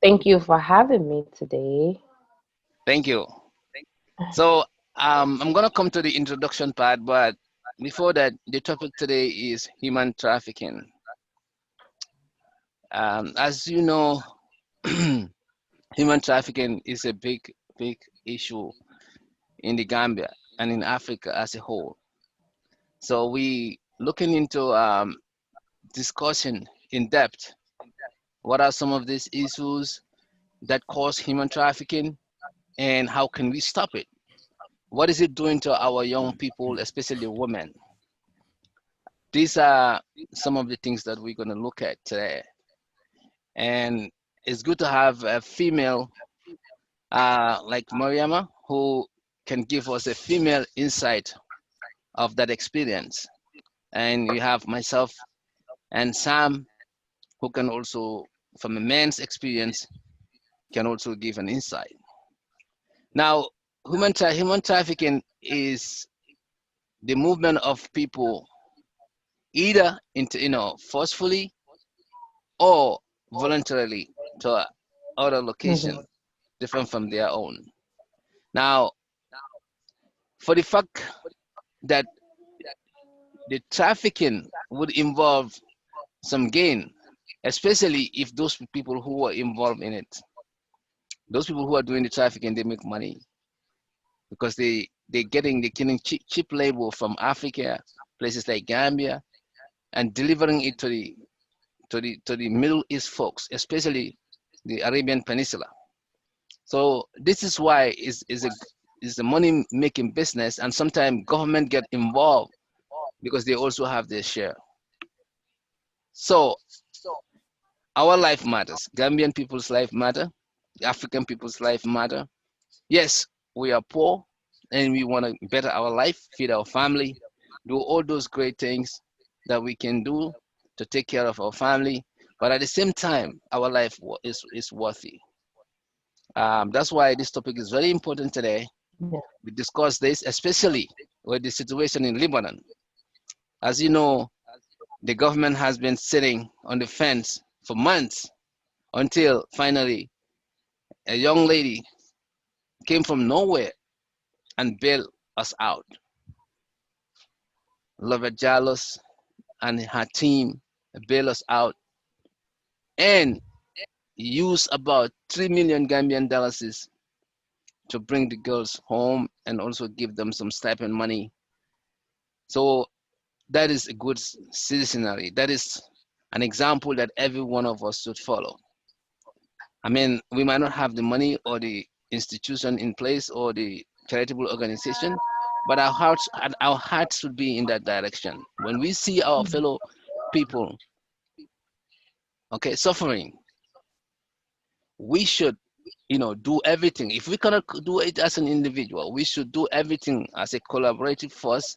Thank you for having me today. Thank you. So I'm gonna come to the introduction part, but before that, the topic today is human trafficking. As you know, human trafficking is a big issue in the Gambia and in Africa as a whole. So we looking into discussion in depth. What are some of these issues that cause human trafficking, and how can we stop it? What is it doing to our young people, especially women? These are some of the things that we're going to look at today. And it's good to have a female like Mariama who can give us a female insight of that experience. And we have myself and Sam who can also, from a man's experience, can also give an insight. Now, human trafficking is the movement of people either into, forcefully or voluntarily to other Mhm. location different from their own. Now, for the fact that the trafficking would involve some gain, especially if those people who are involved in it, those people who are doing the trafficking, they make money because they're getting cheap labor from Africa, places like Gambia, and delivering it to the Middle East folks, especially the Arabian Peninsula. So this is why is a money making business, and sometimes government get involved because they also have their share. So our life matters. Gambian people's life matter. African people's life matter. Yes, we are poor and we want to better our life, feed our family, do all those great things that we can do to take care of our family. But at the same time, our life is worthy. That's why this topic is very important today. Yeah. We discuss this, especially with the situation in Lebanon. As you know, the government has been sitting on the fence for months until finally a young lady came from nowhere and bailed us out. Lovett Jalos and her team bailed us out and used about 3 million Gambian dollars to bring the girls home and also give them some stipend money. So that is a good citizenry. That is an example that every one of us should follow. I mean, we might not have the money or the institution in place or the charitable organization, but our hearts should be in that direction. When we see our fellow people, okay, suffering, we should, do everything. If we cannot do it as an individual, we should do everything as a collaborative force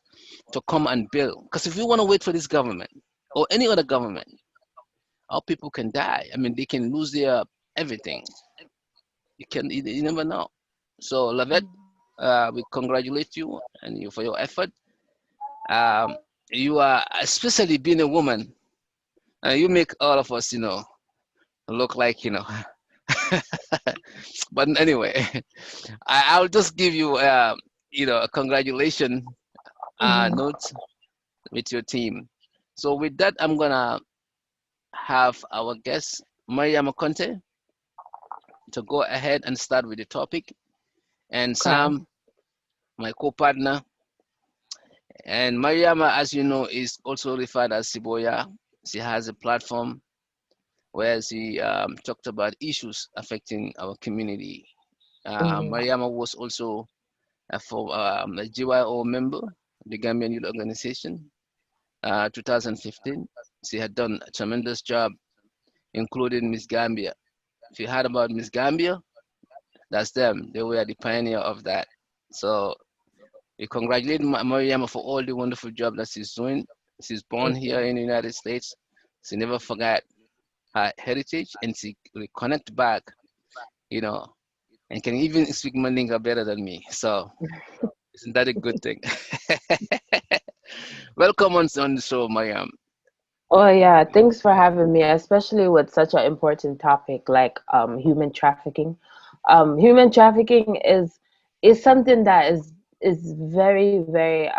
to come and build. Because if we want to wait for this government or any other government, our people can die. I mean, they can lose their everything. You never know. So, Lavette, we congratulate you and you for your effort. Um, you are, especially being a woman, you make all of us, look like, But anyway, I'll just give you, a congratulation Mhm. note with your team. So with that, I'm gonna have our guest Mariama Konteh to go ahead and start with the topic, and Okay. Sam, my co-partner, and Mariama, as you know, is also referred as Siboya. She has a platform where she talked about issues affecting our community. Mhm. Mariama was also a GYO member, the Gambian Youth Organization, 2015. She had done a tremendous job, including Miss Gambia. If you heard about Miss Gambia, that's them. They were the pioneer of that. So we congratulate Mariama for all the wonderful job that she's doing. She's born Thank here you. in the United States. She never forgot her heritage, and she reconnect back, you know, and can even speak Mandinka better than me. So isn't that a good thing? Welcome on the show, Mariam. Oh yeah, thanks for having me, especially with such an important topic like human trafficking. Human trafficking is something that is very, very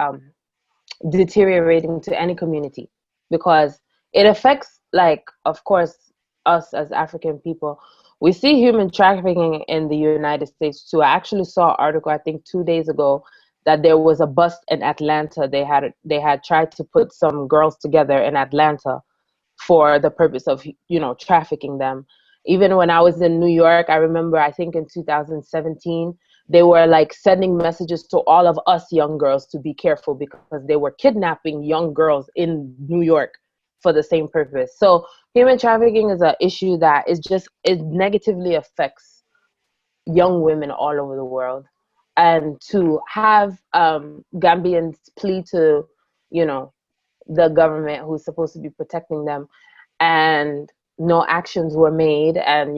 deteriorating to any community because it affects, like, of course, us as African people. We see human trafficking in the United States too. I actually saw an article, I think 2 days ago, that there was a bust in Atlanta. They had tried to put some girls together in Atlanta for the purpose of, trafficking them. Even when I was in New York, I remember, I think in 2017, they were like sending messages to all of us young girls to be careful because they were kidnapping young girls in New York for the same purpose. So human trafficking is an issue that it negatively affects young women all over the world. And to have Gambians plea to, you know the government who's supposed to be protecting them, and no actions were made. And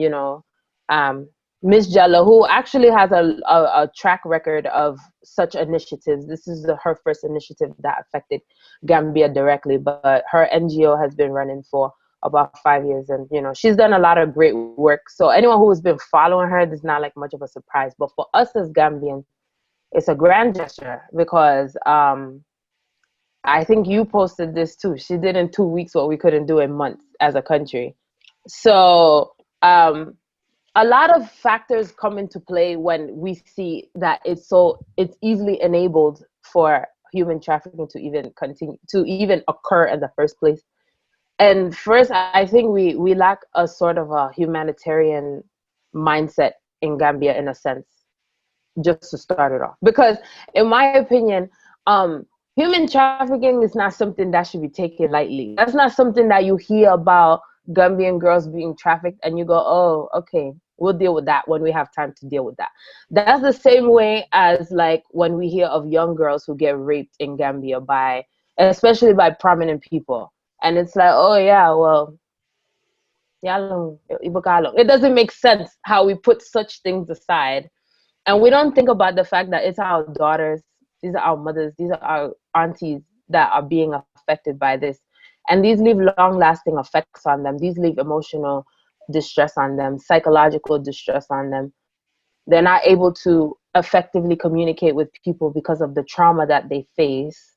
um, Miss Jella, who actually has a track record of such initiatives, this is her first initiative that affected Gambia directly, but her NGO has been running for about 5 years, and she's done a lot of great work. So anyone who has been following her, there's not like much of a surprise. But for us as Gambians, it's a grand gesture because I think you posted this too. She did in 2 weeks what we couldn't do in months as a country. So a lot of factors come into play when we see that it's easily enabled for human trafficking to even continue to even occur in the first place. And first, I think we lack a sort of a humanitarian mindset in Gambia, in a sense, just to start it off. Because in my opinion, human trafficking is not something that should be taken lightly. That's not something that you hear about Gambian girls being trafficked and you go, oh, okay, we'll deal with that when we have time to deal with that. That's the same way as like when we hear of young girls who get raped in Gambia by, especially by prominent people. And it's like, oh yeah, well, it doesn't make sense how we put such things aside, and we don't think about the fact that it's our daughters, these are our mothers, these are our aunties that are being affected by this. And these leave long lasting effects on them. These leave emotional distress on them, psychological distress on them. They're not able to effectively communicate with people because of the trauma that they face.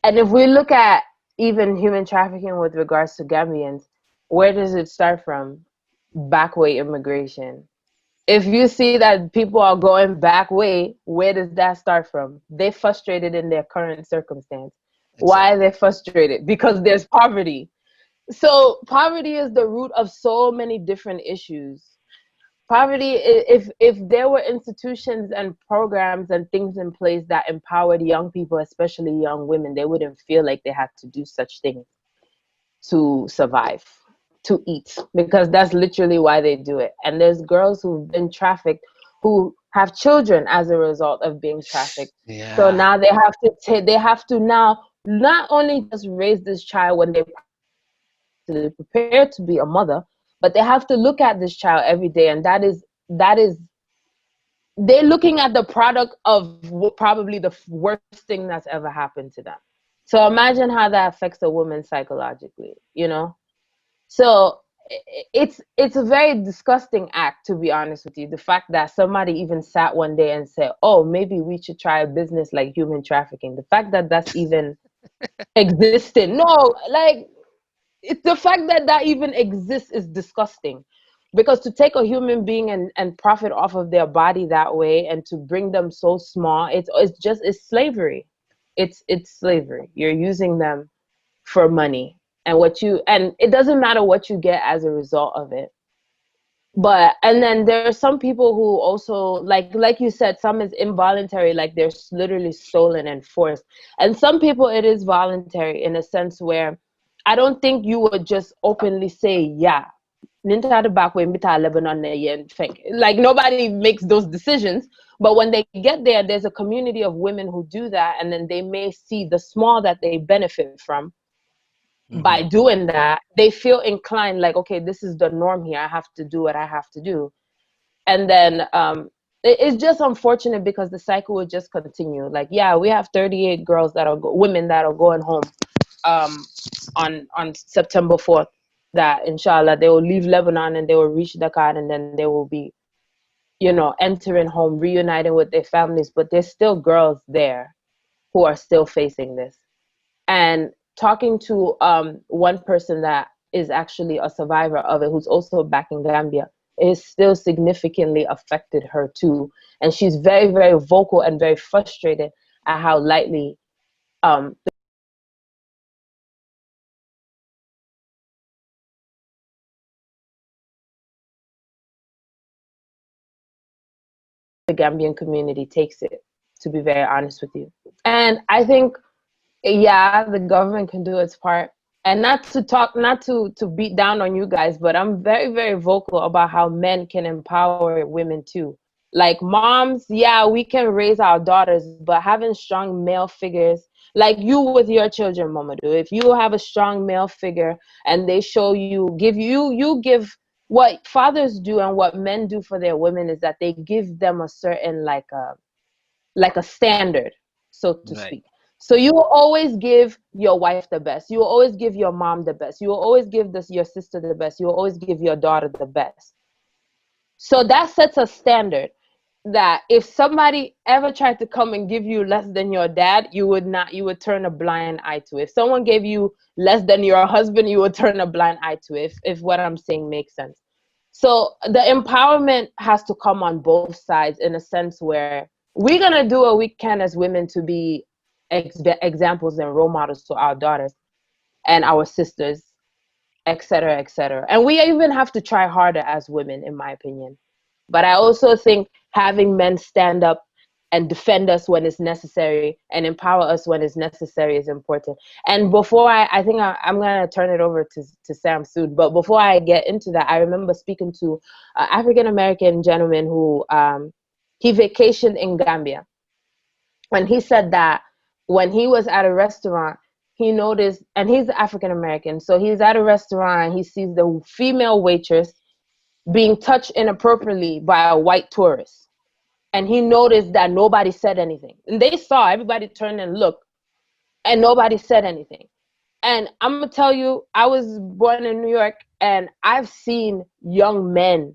And if we look at even human trafficking with regards to Gambians, where does it start from? Backway immigration. If you see that people are going back way, where does that start from? They're frustrated in their current circumstance. Why are Exactly. they frustrated? Because there's poverty. So poverty is the root of so many different issues. Poverty, if there were institutions and programs and things in place that empowered young people, especially young women, they wouldn't feel like they had to do such things to survive, to eat, because that's literally why they do it. And there's girls who've been trafficked who have children as a result of being trafficked. So Yeah. now they have to now not only just raise this child when they're mentally prepared to be a mother, but they have to look at this child every day, and that is they're looking at the product of probably the worst thing that's ever happened to them. So imagine how that affects a woman psychologically. So it's a very disgusting act, to be honest with you. The fact that somebody even sat one day and said, "Oh, maybe we should try a business like human trafficking." The fact that that's even existing, no, like it's the fact that that even exists is disgusting. Because to take a human being and profit off of their body that way and to bring them so small, it's slavery. It's slavery. You're using them for money, and it doesn't matter what you get as a result of it. But and then there's some people who also, like you said, some is involuntary, like they're literally stolen and forced. And some people it is voluntary, in a sense where I don't think you would just openly say, yeah, ninta the back way mita Lebanon na yen fake. Like nobody makes those decisions. But when they get there, there's a community of women who do that, and then they may see the small that they benefit from by Hmm. doing that. They feel inclined, like, okay, this is the norm here, I have to do what I have to do. And then it's just unfortunate because the cycle would just continue. Like, yeah, we have 38 girls women that are going home, um on September 4th, that inshallah they will leave Lebanon and they will reach Dakar, and then they will be, you know, entering home, reuniting with their families. But there's still girls there who are still facing this. And talking to one person that is actually a survivor of it, who's also back in Gambia, it still significantly affected her too. And she's very, very vocal and very frustrated at how lightly um, the Gambian community takes it, to be very honest with you. And I think, yeah, the government can do its part. And not to talk, not to beat down on you guys, but I'm very, very vocal about how men can empower women too. Like moms, yeah, we can raise our daughters, but having strong male figures, like you with your children, Momodou, if you have a strong male figure and they show you, you give what fathers do and what men do for their women is that they give them a certain like a standard, so to Right. speak. So you will always give your wife the best. You will always give your mom the best. You will always give your sister the best. You will always give your daughter the best. So that sets a standard that if somebody ever tried to come and give you less than your dad, you would not, you would turn a blind eye to it. If someone gave you less than your husband, you would turn a blind eye to it, if what I'm saying makes sense. So the empowerment has to come on both sides, in a sense where we're gonna do what we can as women to be examples and role models to our daughters and our sisters, etc., etc. And we even have to try harder as women, in my opinion. But I also think having men stand up and defend us when it's necessary and empower us when it's necessary is important. And before I think I'm going to turn it over to Sam soon. But before I get into that, I remember speaking to an African American gentleman who he vacationed in Gambia. And he said that when he was at a restaurant, he noticed, and he's African American, so he's at a restaurant and he sees the female waitress being touched inappropriately by a white tourist. And he noticed that nobody said anything. And they saw, everybody turned and looked, and nobody said anything. And I'm gonna tell you, I was born in New York, and I've seen young men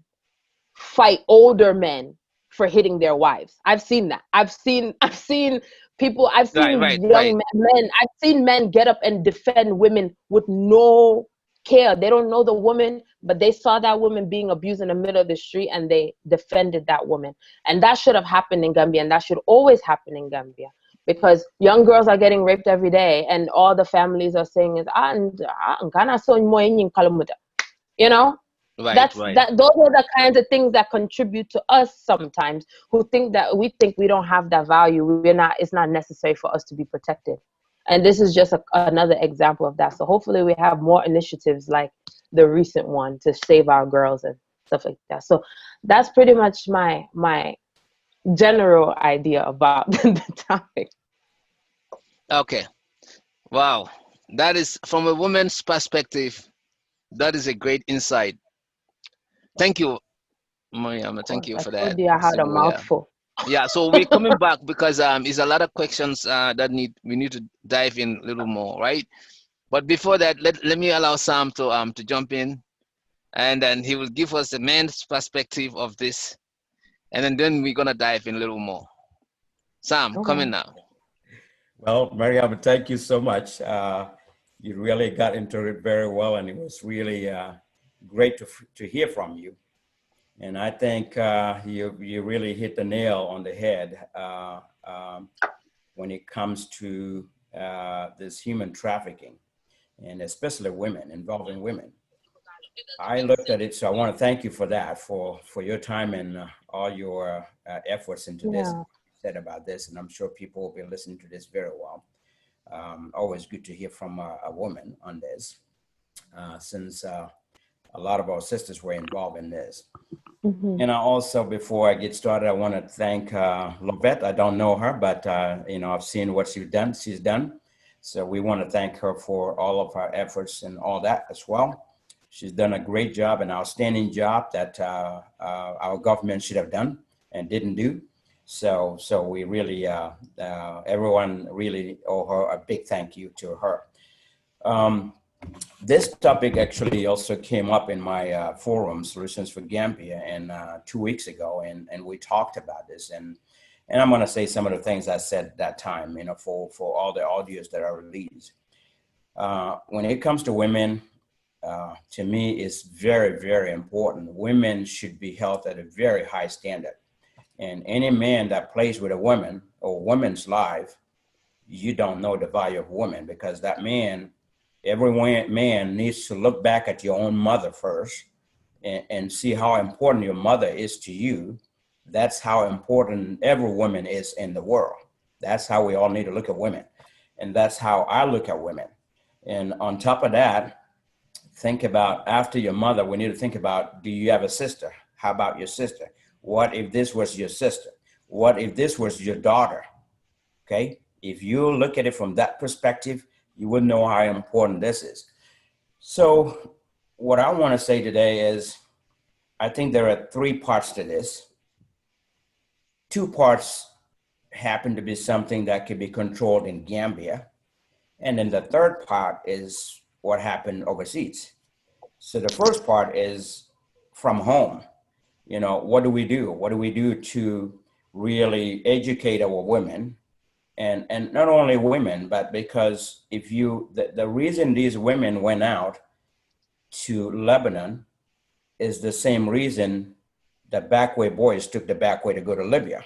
fight older men for hitting their wives. I've seen that. I've seen people, I've Right, seen right, young right, men, I've seen men get up and defend women with no care. They don't know the woman, but they saw that woman being abused in the middle of the street and they defended that woman. And that should have happened in Gambia, and that should always happen in Gambia. Because young girls are getting raped every day, and all the families are saying is, you know, right, right. those are the kinds of things that contribute to us sometimes, who think that we think we don't have that value, we're not, it's not necessary for us to be protected. And this is just another example of that. So hopefully we have more initiatives like the recent one to save our girls and stuff like that. So that's pretty much my general idea about the topic. Okay. Wow. That is from a woman's perspective. That is a great insight. Thank you, Mariama. Of Thank course, you I for that, told you I had a Sibo. Yeah. mouthful. Yeah. So we're coming back because it's a lot of questions that we need to dive in a little more, right? But before that, let me allow Sam to jump in, and then he will give us the man's perspective of this, and then we're gonna dive in a little more. Sam, come in Okay. now. Well, Mariama, thank you so much. You really got into it very well, and it was really great to hear from you. And I think you really hit the nail on the head when it comes to this human trafficking, and especially women, involving women. I looked at it, so I want to thank you for that, for your time and all your efforts into this, Yeah. said about this, and I'm sure people will be listening to this very well. Always good to hear from a woman on this, since a lot of our sisters were involved in this. Hmm. And I also, before I get started, I want to thank Lovette. I don't know her, but I've seen what she's done. So we want to thank her for all of her efforts and all that as well. She's done a great job, an outstanding job that our government should have done and didn't do. So we really, everyone really owe her a big thank you to her. this topic actually also came up in my forum, Solutions for Gambia, and 2 weeks ago, and we talked about this. And I'm going to say some of the things I said at that time, for all the audios that are released. When it comes to women, to me, it's very, very important. Women should be held at a very high standard. And any man that plays with a woman or woman's life, you don't know the value of women, because that man, every man needs to look back at your own mother first and see how important your mother is to you. That's how important every woman is in the world. That's how we all need to look at women. And that's how I look at women. And on top of that, think about, after your mother, we need to think about, do you have a sister? How about your sister? What if this was your sister? What if this was your daughter? Okay. If you look at it from that perspective, you would know how important this is. So what I want to say today is, I think there are 3 parts to this. 2 parts happen to be something that can be controlled in Gambia. And then the 3rd part is what happened overseas. So the first part is from home. What do we do? What do we do to really educate our women? And not only women, but because the reason these women went out to Lebanon is the same reason the backway boys took the back way to go to Libya,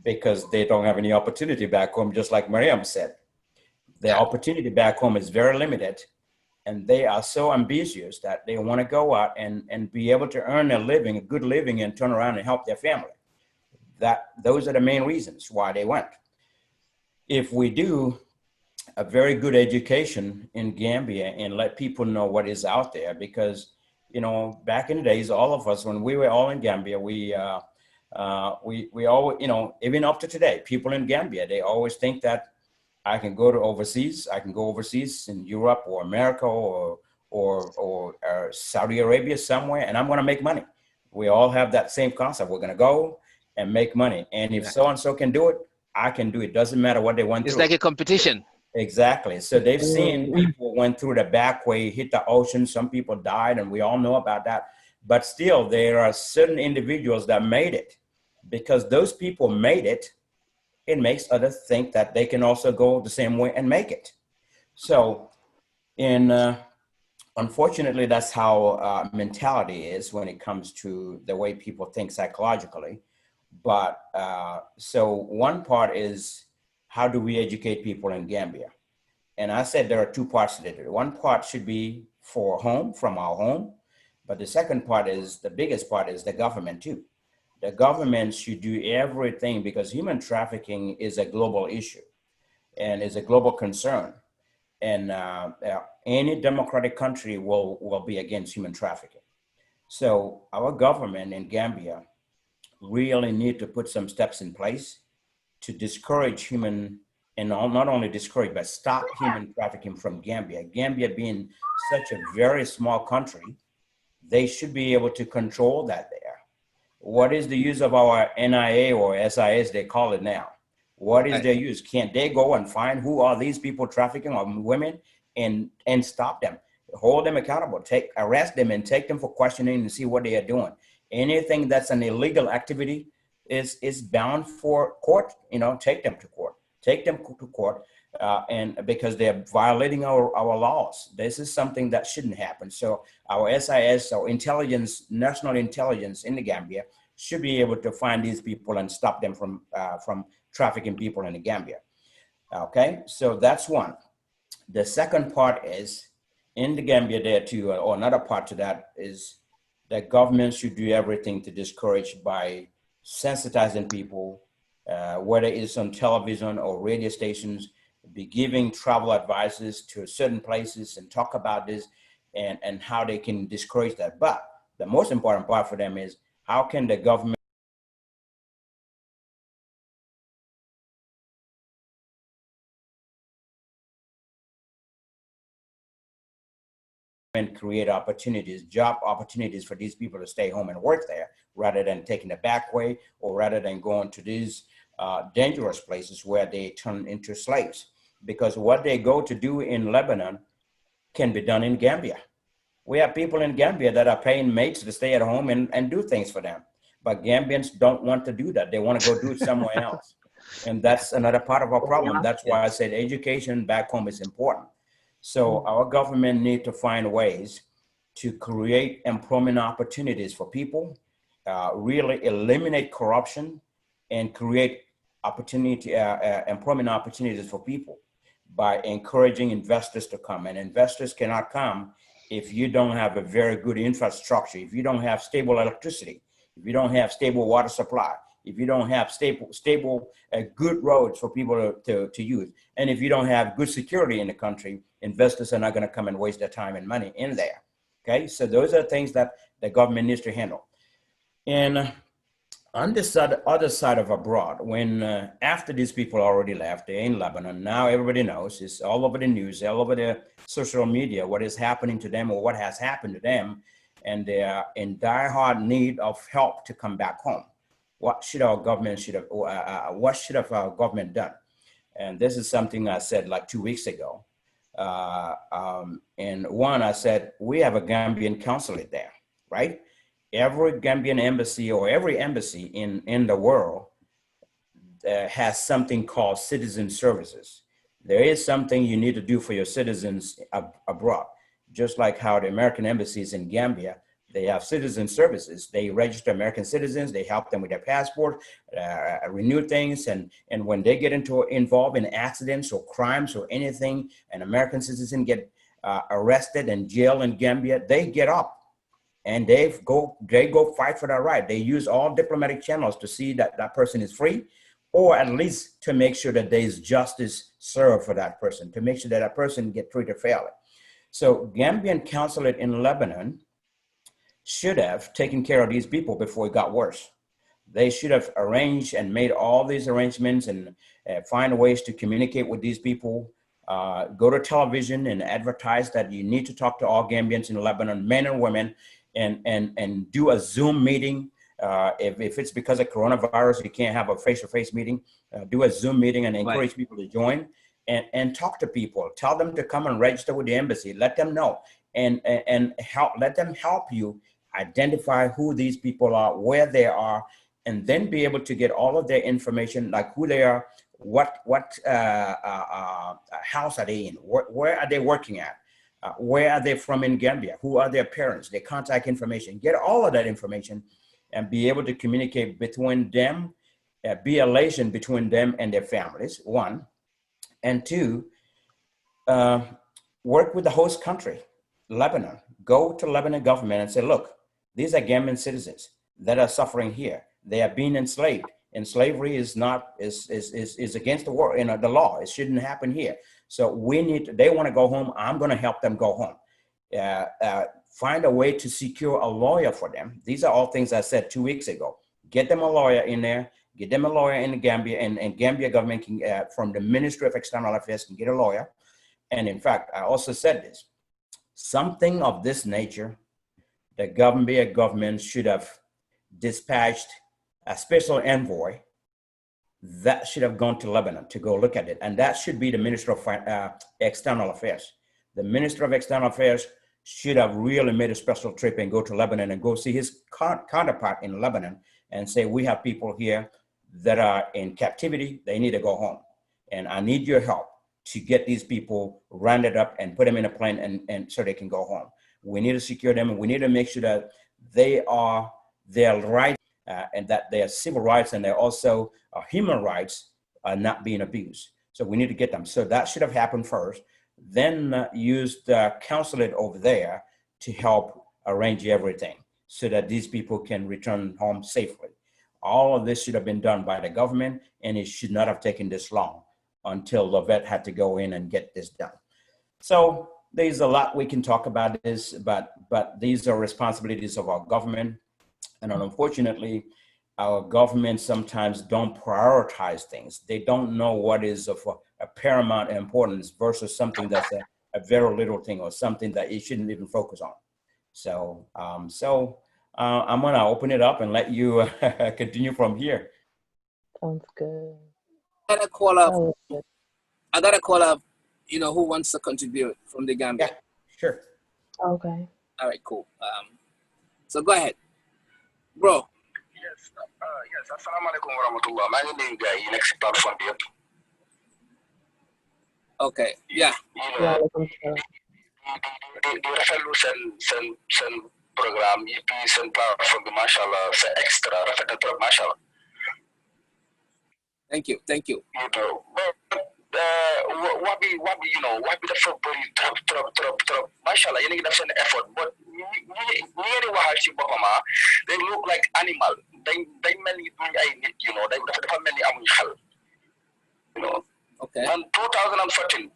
because they don't have any opportunity back home, just like Mariam said. The opportunity back home is very limited, and they are so ambitious that they want to go out and be able to earn a living, a good living, and turn around and help their family. Those are the main reasons why they went. If we do a very good education in Gambia and let people know what is out there, because back in the days, all of us, when we were all in Gambia, we always, even up to today, people in Gambia, they always think that I can go overseas in Europe or America or Saudi Arabia somewhere, and I'm going to make money. We all have that same concept. We're going to go and make money. And if so-and-so can do it, I can do it. Doesn't matter what they went through. It's like a competition. Exactly. So they've seen people went through the back way, hit the ocean. Some people died, and we all know about that. But still, there are certain individuals that made it. Because those people made it, it makes others think that they can also go the same way and make it. So, unfortunately, that's how mentality is when it comes to the way people think psychologically. But so one part is, how do we educate people in Gambia? And I said there are 2 parts to it. One part should be for home, from our home. But the second part is, the biggest part is the government too. The government should do everything, because human trafficking is a global issue and is a global concern. And any democratic country will be against human trafficking. So our government in Gambia really need to put some steps in place to discourage human, and not only discourage, but stop human trafficking from Gambia. Gambia being such a very small country, they should be able to control that there. What is the use of our NIA or SIS, they call it now? What is their use? Can't they go and find who are these people trafficking on women and stop them, hold them accountable, arrest them and take them for questioning and see what they are doing? Anything that's an illegal activity is bound for court. Take them to court, and because they're violating our laws. This is something that shouldn't happen. So our SIS, or intelligence, national intelligence in the Gambia, should be able to find these people and stop them from trafficking people in the Gambia. Okay, so that's one. The second part is, in the Gambia there too, or another part to that is, that government should do everything to discourage by sensitizing people, whether it's on television or radio stations, be giving travel advices to certain places and talk about this and how they can discourage that. But the most important part for them is, how can the government create opportunities, job opportunities for these people to stay home and work there, rather than taking the back way, or rather than going to these dangerous places where they turn into slaves. Because what they go to do in Lebanon can be done in Gambia. We have people in Gambia that are paying mates to stay at home and do things for them. But Gambians don't want to do that. They want to go do it somewhere else. And that's another part of our problem. That's why I said education back home is important. So our government need to find ways to create employment opportunities for people, really eliminate corruption, and create employment opportunities for people by encouraging investors to come. And investors cannot come if you don't have a very good infrastructure, if you don't have stable electricity, if you don't have stable water supply, if you don't have stable good roads for people to use, and if you don't have good security in the country, investors are not going to come and waste their time and money in there. Okay, so those are things that the government needs to handle. And on this other side of abroad, when after these people already left, they're in Lebanon. Now everybody knows, it's all over the news, all over the social media, what is happening to them or what has happened to them. And they are in dire need of help to come back home. What should our government our government done? And this is something I said like 2 weeks ago. And one, I said, we have a Gambian consulate there, right? Every Gambian embassy or every embassy in the world has something called citizen services. There is something you need to do for your citizens abroad, just like how the American embassies in Gambia, they have citizen services. They register American citizens, they help them with their passport, renew things, and when they get involved in accidents or crimes or anything, an American citizen get arrested and jailed in Gambia, they get up and they go fight for that right. They use all diplomatic channels to see that that person is free, or at least to make sure that there is justice served for that person, to make sure that that person get treated fairly. So Gambian consulate in Lebanon should have taken care of these people before it got worse. They should have arranged and made all these arrangements and find ways to communicate with these people. Go to television and advertise that you need to talk to all Gambians in Lebanon, men and women, and do a Zoom meeting. If it's because of coronavirus, you can't have a face-to-face meeting, do a Zoom meeting and encourage people to join and talk to people. Tell them to come and register with the embassy. Let them know and let them help you identify who these people are, where they are, and then be able to get all of their information, like who they are, what house are they in, where are they working at, where are they from in Gambia, who are their parents, their contact information. Get all of that information and be able to communicate between them, be a liaison between them and their families, one. And two, work with the host country, Lebanon. Go to Lebanon government and say, look, these are Gambian citizens that are suffering here. They are being enslaved, and slavery is against the war, the law. It shouldn't happen here. So they want to go home. I'm going to help them go home. Find a way to secure a lawyer for them. These are all things I said 2 weeks ago. Get them a lawyer in there. Get them a lawyer in Gambia, and Gambia government can, from the Ministry of External Affairs, can get a lawyer. And in fact, I also said this, something of this nature, the Gambia government should have dispatched a special envoy that should have gone to Lebanon to go look at it. And that should be the Minister of External Affairs. The Minister of External Affairs should have really made a special trip and go to Lebanon and go see his counterpart in Lebanon and say, we have people here that are in captivity. They need to go home. And I need your help to get these people rounded up and put them in a plane and so they can go home. We need to secure them, and we need to make sure that their rights and that their civil rights and their also human rights are not being abused. So we need to get them. So that should have happened first. Then use the consulate over there to help arrange everything so that these people can return home safely. All of this should have been done by the government, and it should not have taken this long until Lovett had to go in and get this done. So there's a lot we can talk about this, but these are responsibilities of our government. And unfortunately, our government sometimes don't prioritize things. They don't know what is of a paramount importance versus something that's a very little thing or something that you shouldn't even focus on. So, I'm gonna open it up and let you continue from here. Sounds good. I got a call up, who wants to contribute from the Gambia. Sure. Okay. All right, cool. So go ahead, bro. Yes, yes. Assalamualaikum warahmatullah. My name is Guy. Next platform here. Okay, yeah. You know, Walaikum salam. di rafetlu seen programme yi puis seen plateforme bi macha allah c'est extra rafet na trop macha allah. Thank you. You know, but wax bi you know wax bi dafa bëri trop macha allah yéen a ngi def seen effort but ñi ngeen di waxal ci boppam they look like animal dañ mel ni duñ ay nit you know dafa mel ni amuñ xel you know. Okay. Man 2014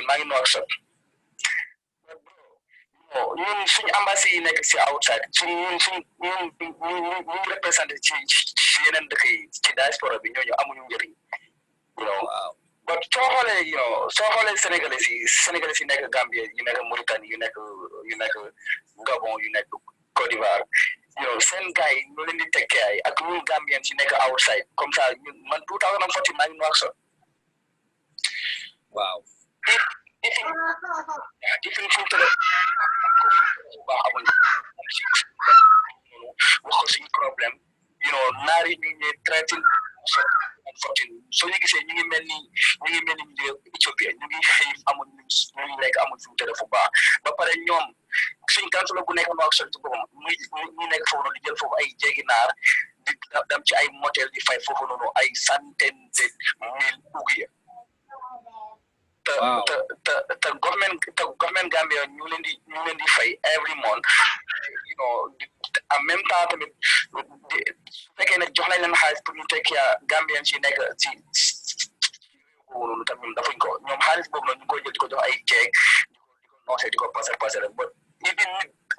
maa ngi noor sot ñun suñu ambassade yi nekk si outside ñun représenté ci yeneen dëkk yi ci diaspora bi ñooñu amuñu njëriñ you know. But soo xoolee sénégalais yi nekk Gambie yu nekk Mauritanie yu nekk Gabon yu nekk Côte d'Ivoire you know seen gars yi ñu leen di tekkee ay ak ñun Gambien si nekk outside comme ça man 2014 maa ngi noor sot. Wow. Even from the problem, you know, nari ñu threaten so ñu gisee ñu ngi mel ni Ethiopia ñu ngi xëy amuñ ñu lekk amuñ fu mu tëdd fu baax ba pare ñoom suñ kansula gu nekk noog sol ci boppam muy nekk foofu noonu di jël foofu ay jéegi naar di dem ci ay motel di fay foofu noonu ay centaine de mille ouvriers. Wow. The government Gambia ñu leen di fay every month you know en même temps tamit su fekkee ne jox nañ leen xaalis pour ñu tekki Gambien ci nekk ci boobu noonu tamit dafuñ ko ñoom xaalis boobu noonu ñu koy jël di ko jox ay jeeg di ko noosee di ko passer rek but even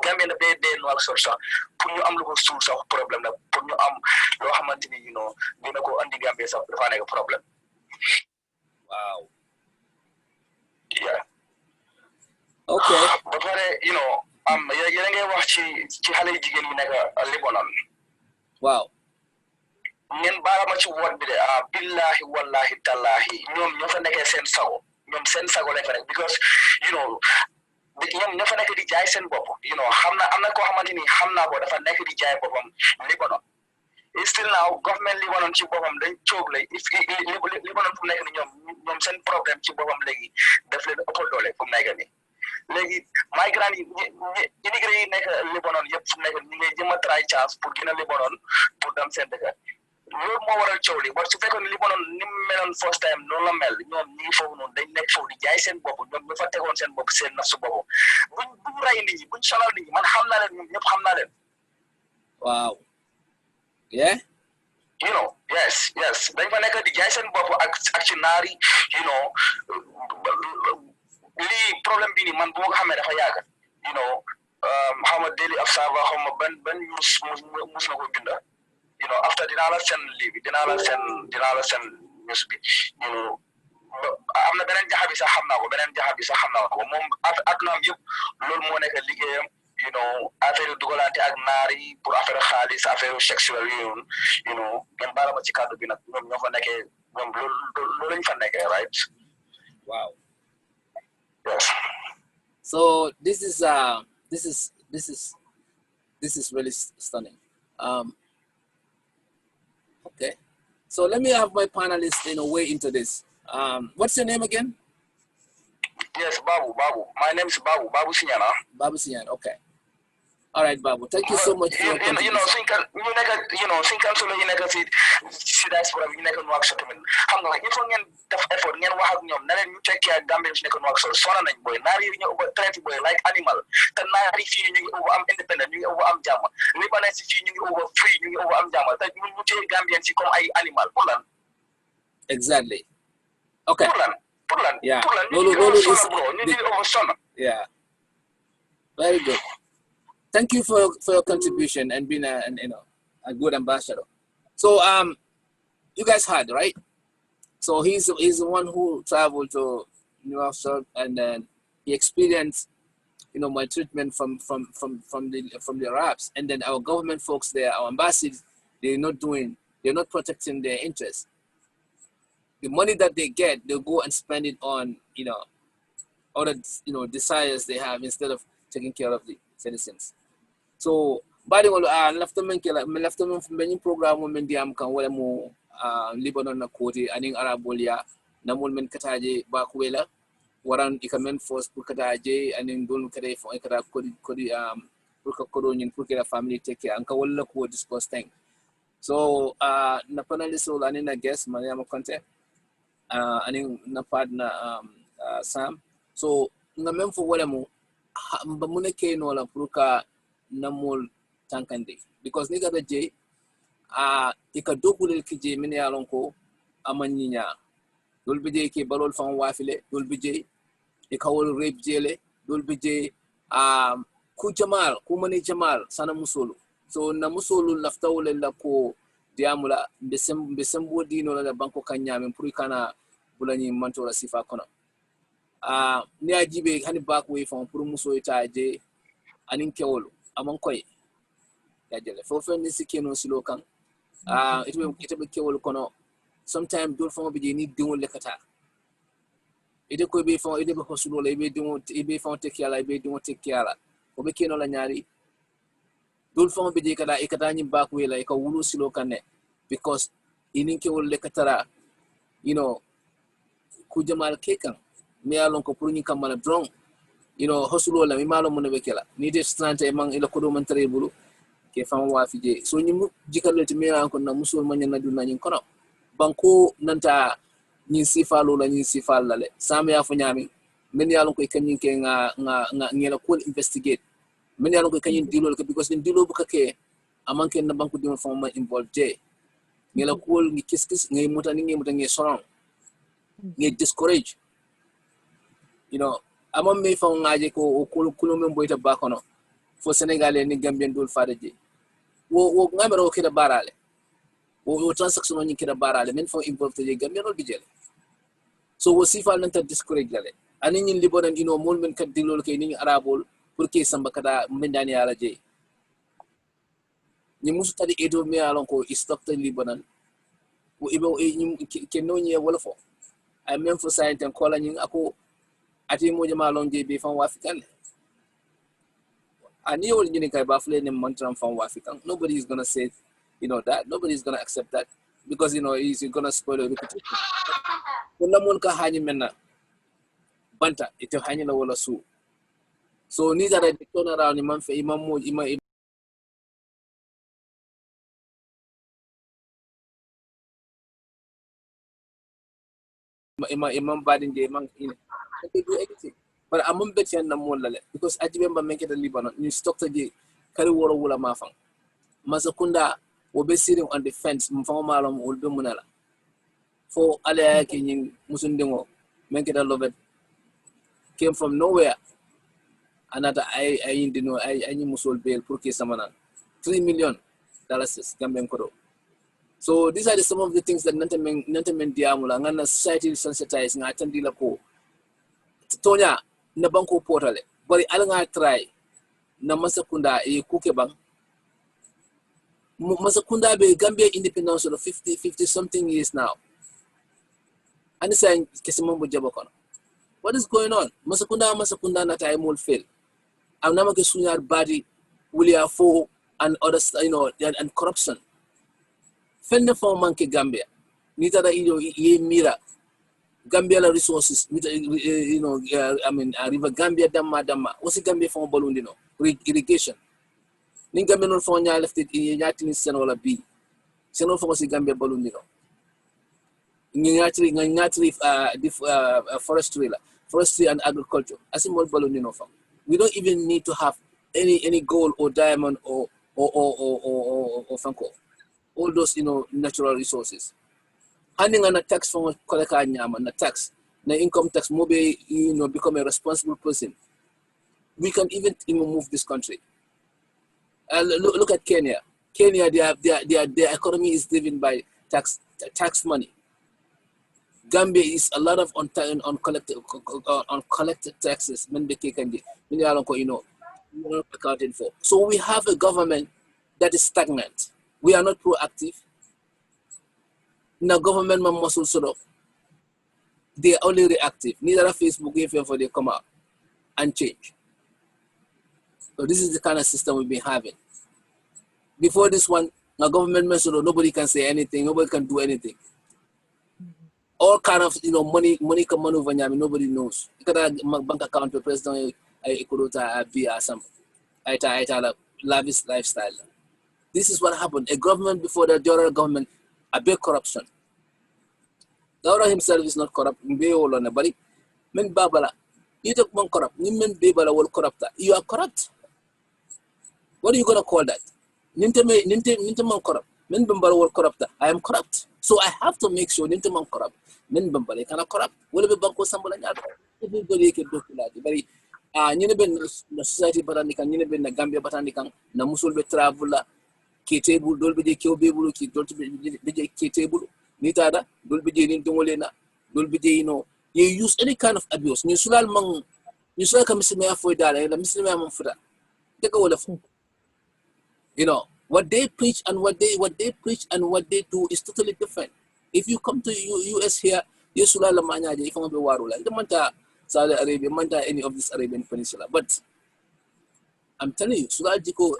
Gambien daf dee noal sol sax pour ñu am lu ko suul sax problème la pour ñu am loo xamante ni you know dina ko andi Gambie sax dafa nekk problème. Wow. Yeah. Okay. Ba pare you know yéen a ngi wax ci xale yu jigéen yi nekk Libanon. Wow. ngeen baala ma ci woot bi de billahi wallahi tallahi ñoom ñoo fa nekkee seen sago lañ fa nekk because you know ñoom ñoo fa nekk di jaay seen bopp you know am na koo xamante ni xam naa ko dafa nekk di jaay boppam Libanon still now government Libanon ci boppam dañ coog lay Libanon fu mu nekk ni ñoom seen problème ci boppam léegi daf leen ëppal doole fu mu nekk ni léegi migrant yi immigré yi nekk Libanon yëpp fu mu nekk ñu ngi jëm a try chance pour gën a Libanon pour dem seen dëkk loolu moo waral coow li parce que su fekkoon ne Libanon ni mu meloon first time noonu la mel ñoom ñi ngi foofu noonu dañ nekk foofu di jaay seen bopp ñoom ñu fa tegoon seen bopp seen naf su bopp buñ rey nit ñi buñ sonal nit ñi man xam naa leen ñoom ñëpp xam naa leen. Wow. Yeah. You know, yes dañ fa nekk di jaay seen bopp ak ci naari you know lii problème bi ni man bu ma ko xamee dafa yàgg you know xaw ma Daily Observer xaw ma ban mus na ko binda you know after dinaa la seen lii bi dinaa la seen news bi you know am na beneen jaxa bi sax xam naa ko moom addunaam yëpp loolu moo nekk liggéeyam you know affaire dugalante ak naar yi pour affaire xaalis affaire sexuelle yooyu you know ngeen baala ma ci kàddu bi nag ñoom ñoo fa nekkee ñoom loolu lañ fa nekkee right. Wow. Yes. So this is really stunning. Okay. So let me have my panelists in a way into this. What's your name again? Yes, Babu. My name is Babu Sinyana. Babu Sinyana. Okay. All right, Babu. Thank you so much for your contribution. You know, suñ kan solo yi nekk si diaspora bi ñu nekk Nouakchott tamit xam nga il faut ngeen def effort ngeen wax ak ñoom na leen ñu tekkee ak Gambie si nekk Nouakchott sona nañ booy naar yi ñu traité booy like animal te naar yi fii ñu ngi am independent ñu ngi am jàmm Libanais si fii ñu ngi free ñu ngi am jàmm te ñu téye Gambien si comme ay animal pour lan. Exactly. Okay. Pour lan. Yeah. Ñu ngi sona. Yeah. Very good. Thank you for your contribution and being a good ambassador. So you guys heard, right? So he's the one who traveled to New York and then he experienced my treatment from the Arabs, and then our government folks there, our ambassadors, they're not protecting their interests. The money that they get, they'll go and spend it on other desires they have instead of taking care of the citizens. So badi ngolo lafta men kala men lafta men many program men diam kan wala mo Lebanon na koti aning Arabolia namul men kataje bakwela waran ikamen force pour kataje aning dul kade fo ikata kodi pour ka kodo nyin pour que la family take care anka wala ko discuss thing. So na panelist wala aning na guest Mariama Konteh aning na partner Sam. So nga men fo wala mo ba muna ke no la pour ka namul tankande because ni gada je ika dokule kije mini yalon ko amanyinya dol bije ke balol fan wafile dol bije ika wol rape jele dol bije ku jamal ku mani jamal sana musulu so na musulu lafta wala la ko diamula besembo dino la banko kanya men pour kana bulani mantora sifa kono ni ajibe hani back way fan pour muso ita je anin kewolo amon koy yajele fo fen si keno silo kan ite be kewol kono sometimes dol fon be ni dingol le kata ite ko be fon ite be hosulo le be dingo be fon te kiala be dingo te kiala o be keno la nyari dol fon be kala ikata ni back way la ka wulu silo kan ne because inin kewol le katara ku jamal kekan mi alon ko pour ni kamala drong hosulo la mi malo mo be kala ni de strante man ila ko do man tare bulu ke fan wa fije so nyimu jikalo te mera ko na musul manya na duna nyin kono banko nanta nyin sifalo la nyin sifal la le sam ya fu nyami men yalon ko kanyin ke nga ngela ko investigate men yalon ko kanyin dilo ko because din dilo bu ke amanke na banko dimo fon ma involved je ngela ko ngi kiskis ngay mutani ngay soron ngay discourage amam me fon ngaje ko kulo men boyta bakono fo Senegalais ni Gambien dul fadaje wo ngamero o kida barale wo transaction ni kida barale men fo involved je Gambien no bijele so wo sifal nanta discourage gale ani nyin libonan mol men kat dilol kay ni arabol pour que samba kada mendani ala je ni musu tadi edo me alon ko istokta libonan wo ibo ke no nyi wala fo ay même fo sainten kola nyin ako ati mo jama lon je be fan wafikan and you will unique baffle name mantra from Wafikan. Nobody is gonna say, that. Nobody's gonna accept that because he's gonna spoil your reputation. Kuna mulka hanyi mena banta ito hanyi la wala su. So ni zara di turn around imam fe imam mo imam badin je imam they do everything. But among betting na mo lale because ajibe mba make the Lebanon you stock to je kari woro wula mafang. Masakunda will be sitting on the fence mfamalam will be munala. For alaya kinyin musundingo make it a love it came from nowhere. Another I musul bail pour samana $3 million Gambian kodo. So these are some of the things that nantamen diamula ngana society sensitized nga atandi la ko tonya na banko portale bari ala nga try na masakunda kuke bang masakunda be Gambia independence of 50 something years now and saying kesimambo jabokono. What is going on? Masakunda na time will fail. I'm not going to body will you for and others, and corruption. Fend for monkey Gambia. Neither ye mira Gambia resources. River Gambia dama. What's Gambia for balloon? Irrigation. Ninga men for left it in Yatin Senola B. Seno for Gambia balloon. Forestry and agriculture. As a more balloon we don't even need to have any gold or diamond or Franco. All those natural resources. Handing on a tax from Koleka Nyama, na tax, na income tax, maybe become a responsible person. We can even move this country. Look at Kenya. Kenya, their economy is driven by tax money. Gambia is a lot of uncollected taxes. Accounted for. So we have a government that is stagnant. We are not proactive. Now government muscle sort of they're only reactive. Neither Facebook if ever they come out and change. So this is the kind of system we've been having. Before this one, the government message, nobody can say anything, nobody can do anything. All kind of money come over nobody knows. You got a bank account the president could be some lavish lifestyle. This is what happened. A government before the other government, a big corruption. The other himself is not corrupt. But men babala, you talk man corrupt. Men babala will corrupt. You are corrupt. What are you gonna call that? Ninte man corrupt. Men bambara will corrupt. I am corrupt. So I have to make sure ninte man corrupt. Men bambara kana corrupt. Will be banko sambala nyata. Everybody can do that. Very nyine ben na society batandi kan nyine ben na Gambia batandi kan na musul be travel la ke table dol be je ke obebulu ki dol be je ke table ni tada dol be je ni tongolena dol be je you use any kind of abuse ni sulal mang ni sulal kam misime afo dala la misime am fuda de ko wala what they preach and what they preach and what they do is totally different. If you come to US here, you sulal manya je ifanga be warula de manta Saudi Arabia, manta any of this Arabian Peninsula, but I'm telling you, sulal jiko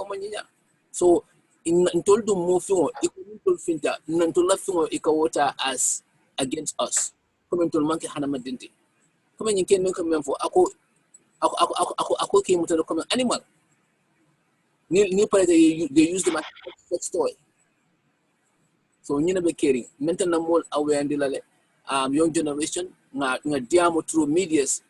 manyinya. So in told to move fingo iko finta nantola fingo ikawota as against us. Come to monkey hanama dinte. Come in can come for ako came to the common animal. Ni pare they use them as sex toy. So you never caring. Mental na more aware and dilale young generation nga diamo through medias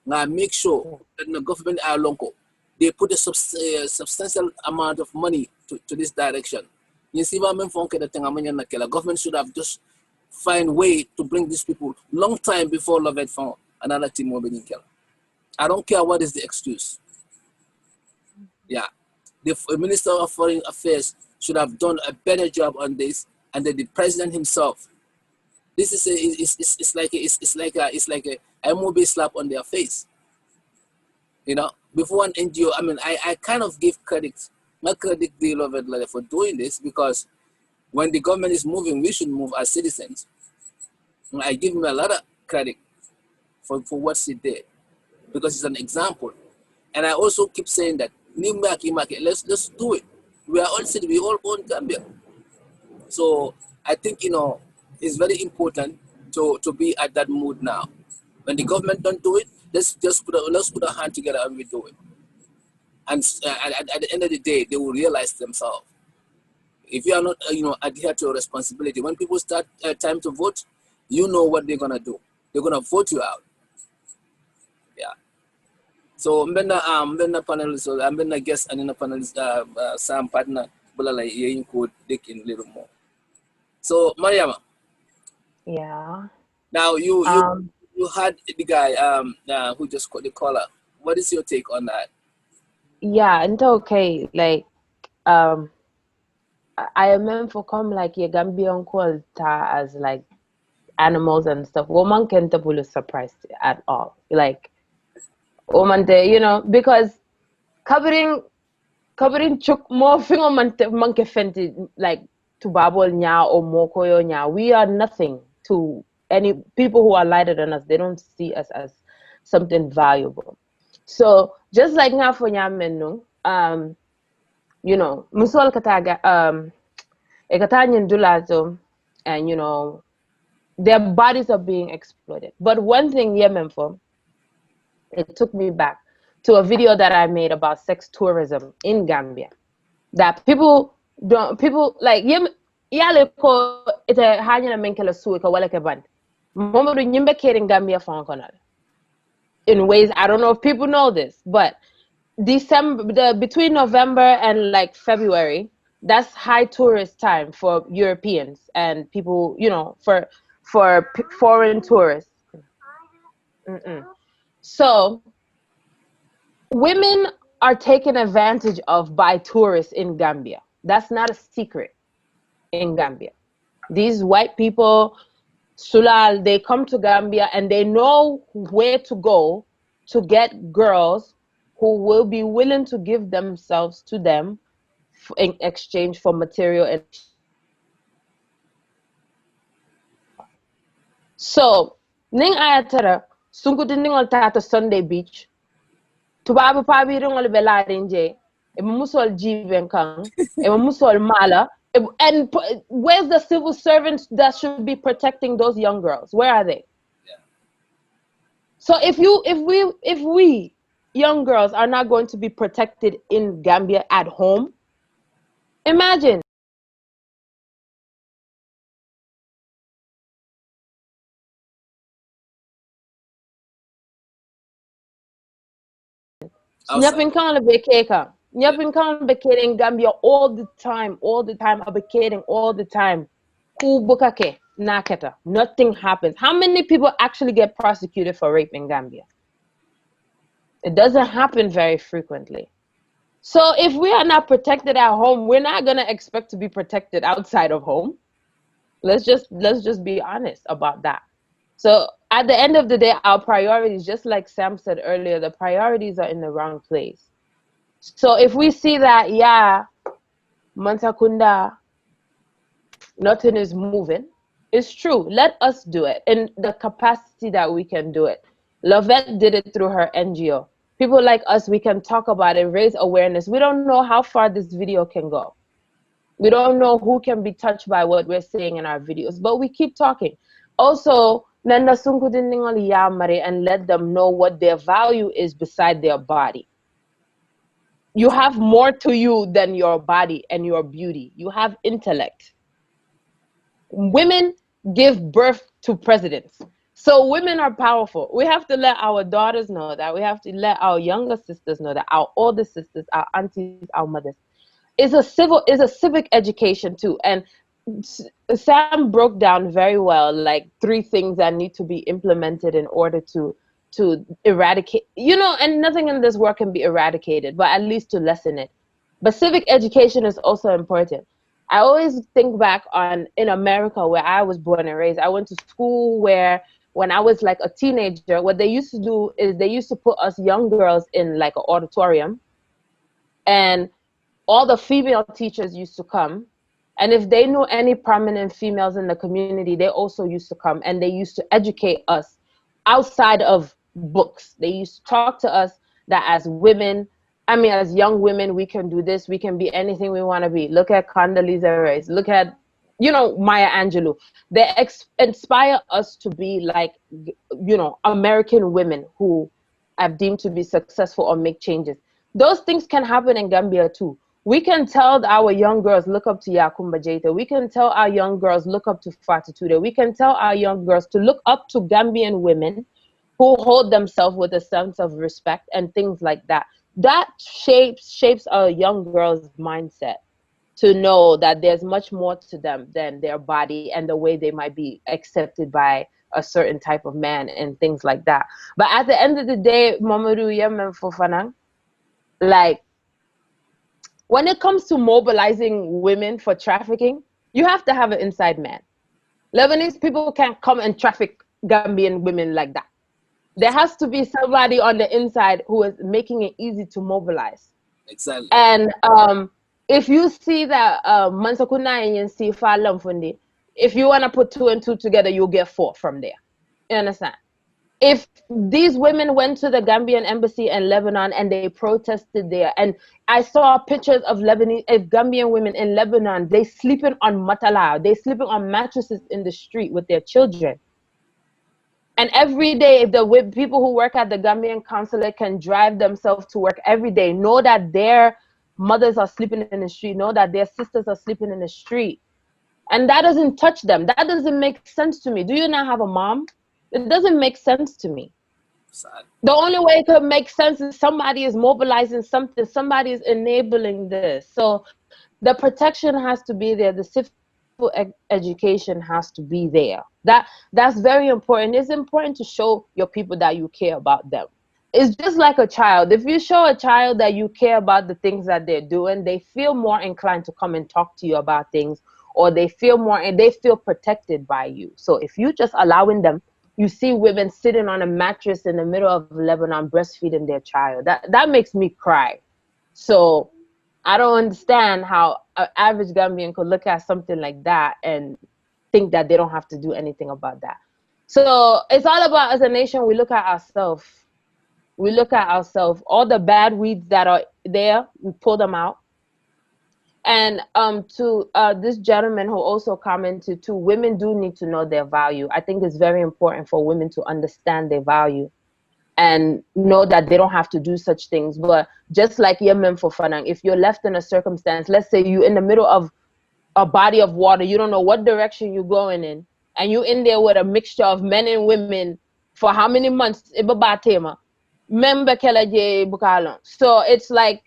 nga make sure that the government are lonko. They put a substantial amount of money to this direction. You see what I'm from the government should have just find way to bring these people long time before Love It found another team over in Kela. I don't care what is the excuse. Yeah. The Minister of Foreign Affairs should have done a better job on this, and then the president himself. This is it's like a MOB slap on their face. Before an NGO, I mean, I kind of give credit, not credit the Love It for doing this, because when the government is moving, we should move as citizens. And I give him a lot of credit for what he did, because it's an example. And I also keep saying that let's do it. We are all citizens, we all own Gambia. So I think it's very important to be at that mood now. When the government don't do it, let's put a hand together and we do it. And at the end of the day, they will realize themselves. If you are not, adhere to your responsibility, when people start time to vote, you know what they're gonna do. They're gonna vote you out. Yeah. So I'm gonna panelist, so I'm gonna guest and in a panelist, Sam partner, but like you could dig in a little more. So Mariama. Yeah. Now you had the guy who just called the caller. What is your take on that? Yeah, and okay, like I am for come like your Gambian call as like animals and stuff. Woman can't be surprised at all. Like woman, because covering chuk more finger monkey fenty like to babble nya or mokoyo nya. We are nothing to any people who are lighter than us. They don't see us as something valuable. So just like now for nyamenu, musol kataga ekatanyin dulazo, and their bodies are being exploited. But one thing, Yemen, for it took me back to a video that I made about sex tourism in Gambia. That people like yale ko ite hanya na menkela suwe ka wala ke band. Momodou nyimbe kering Gambia fankonal. In ways I don't know if people know this, but between November and like February, that's high tourist time for Europeans and people, for foreign tourists. So women are taken advantage of by tourists in Gambia. That's not a secret in Gambia. These white people, Sulal, they come to Gambia and they know where to go to get girls who will be willing to give themselves to them in exchange for material and So ning ayatara sunkuti ningol tata Sunday Beach tubabu pabi ringol be larinje e musol jiben kan e musol mala and where's the civil servants that should be protecting those young girls? Where are they? So if we young girls are not going to be protected in Gambia at home, imagine. Outside. Nyapin kan be keka. Nyapin kan be in Gambia all the time, abekating all the time. Ku bukake naketa. Nothing happens. How many people actually get prosecuted for rape in Gambia? It doesn't happen very frequently. So if we are not protected at home, we're not gonna expect to be protected outside of home. Let's just be honest about that. So at the end of the day, our priorities, just like Sam said earlier, the priorities are in the wrong place. So if we see that, yeah, Mantakunda, nothing is moving, it's true. Let us do it in the capacity that we can do it. Lovette did it through her NGO. People like us, we can talk about it, raise awareness. We don't know how far this video can go. We don't know who can be touched by what we're saying in our videos, but we keep talking. Also, nanda sunkudinningali yamare, and let them know what their value is beside their body. You have more to you than your body and your beauty. You have intellect. Women give birth to presidents. So women are powerful. We have to let our daughters know that. We have to let our younger sisters know that, our older sisters, our aunties, our mothers. Is a civic education too. And Sam broke down very well like 3 things that need to be implemented in order to eradicate, and nothing in this world can be eradicated, but at least to lessen it. But civic education is also important. I always think back on in America where I was born and raised. I went to school where when I was like a teenager, what they used to do is they used to put us young girls in like an auditorium, and all the female teachers used to come, and if they knew any prominent females in the community, they also used to come, and they used to educate us outside of books. They used to talk to us that as women, I mean as young women, we can do this, we can be anything we want to be. Look at Condoleezza Rice, look at Maya Angelou. They inspire us to be like American women who are deemed to be successful or make changes. Those things can happen in Gambia too. We can tell our young girls, look up to Yakumba Jata. We can tell our young girls, look up to Fatitude. We can tell our young girls to look up to Gambian women who hold themselves with a sense of respect and things like that. That shapes a young girl's mindset to know that there's much more to them than their body and the way they might be accepted by a certain type of man and things like that. But at the end of the day, Momodou Yemen Fofanang, like, when it comes to mobilizing women for trafficking, you have to have an inside man. Lebanese people can't come and traffic Gambian women like that. There has to be somebody on the inside who is making it easy to mobilize. Exactly. And if you see that Mansakuna and Sifa Lamfundi, if you want to put 2 and 2 together, you'll get 4 from there. You understand? If these women went to the Gambian embassy in Lebanon and they protested there, and I saw pictures of Gambian women in Lebanon, they sleeping on matala, they sleeping on mattresses in the street with their children. And every day, if the people who work at the Gambian consulate can drive themselves to work every day, know that their mothers are sleeping in the street, know that their sisters are sleeping in the street. And that doesn't touch them. That doesn't make sense to me. Do you not have a mom? It doesn't make sense to me. Sad. The only way it could make sense is somebody is mobilizing something, somebody is enabling this. So the protection has to be there. The civil education has to be there. That's very important. It's important to show your people that you care about them. It's just like a child. If you show a child that you care about the things that they're doing, they feel more inclined to come and talk to you about things, or they feel protected by you. So if you just allowing them, you see women sitting on a mattress in the middle of Lebanon breastfeeding their child. That makes me cry. So I don't understand how an average Gambian could look at something like that and think that they don't have to do anything about that. So it's all about, as a nation, we look at ourselves. We look at ourselves. All the bad weeds that are there, we pull them out. And to this gentleman who also commented too, women do need to know their value. I think it's very important for women to understand their value and know that they don't have to do such things. But just like Yemen for Fanang, if you're left in a circumstance, let's say you're in the middle of a body of water, you don't know what direction you're going in, and you're in there with a mixture of men and women for how many months? So it's like,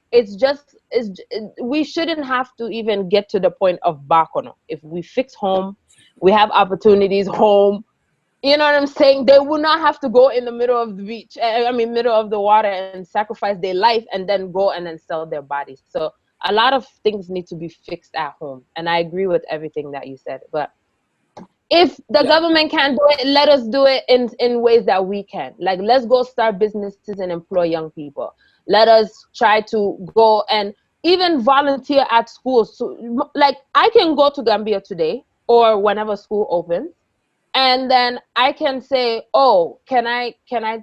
we shouldn't have to even get to the point of bakono. If we fix home, we have opportunities home. You know what I'm saying? They will not have to go in the middle of the beach, middle of the water, and sacrifice their life and then go and then sell their bodies. So a lot of things need to be fixed at home. And I agree with everything that you said. But if the government can't do it, let us do it in ways that we can. Like, let's go start businesses and employ young people. Let us try to go and even volunteer at schools. So, like, I can go to Gambia today or whenever school opens, and then I can say, oh, can I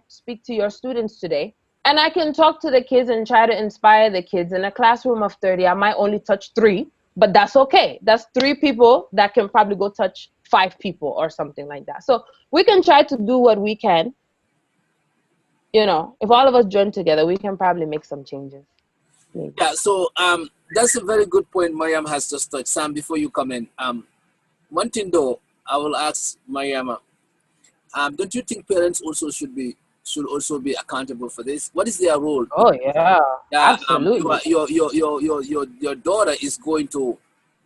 speak to your students today? And I can talk to the kids and try to inspire the kids. In a classroom of 30, I might only touch 3, but that's okay. That's 3 people that can probably go touch 5 people or something like that. So we can try to do what we can. You know, if all of us join together, we can probably make some changes. Maybe. Yeah, so that's a very good point Mariam has just touched. Sam, before you come in, one thing though, I will ask Mariama, don't you think parents also should also be accountable for this? What is their role? Oh yeah, absolutely. Your daughter is going to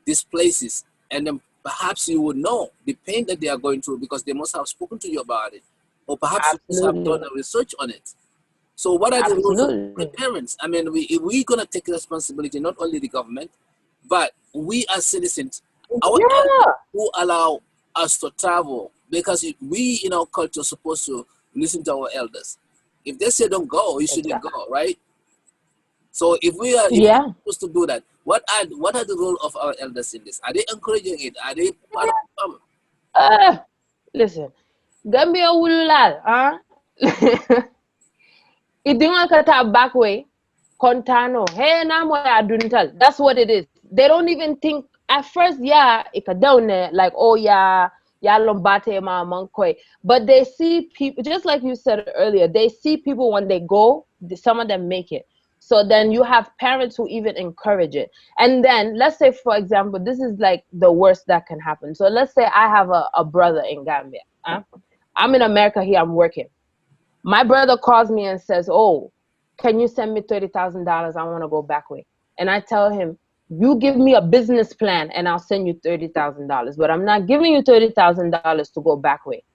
these places, and then perhaps you would know the pain that they are going through because they must have spoken to you about it, or perhaps you must have done a research on it. So what are the roles of the parents? I mean, we're gonna take responsibility, not only the government, but we as citizens, our elders who allow us to travel, because we in our culture are supposed to listen to our elders. If they say don't go, you shouldn't go, right? So if we are supposed to do that, what are the role of our elders in this? Are they encouraging it? Are they part of the problem? Listen, Gambia wulal, huh? Idinga kata back way, kontano, hey na mo ya duntal. That's what it is. They don't even think at first, ikadone, like, oh yeah, lombate ma mankoi. But they see people, just like you said earlier, they see people when they go, some of them make it. So then you have parents who even encourage it. And then let's say, for example, this is like the worst that can happen. So let's say I have a brother in Gambia. I'm in America here, I'm working. My brother calls me and says, oh, can you send me $30,000? I want to go back way. And I tell him, you give me a business plan and I'll send you $30,000. But I'm not giving you $30,000 to go back way.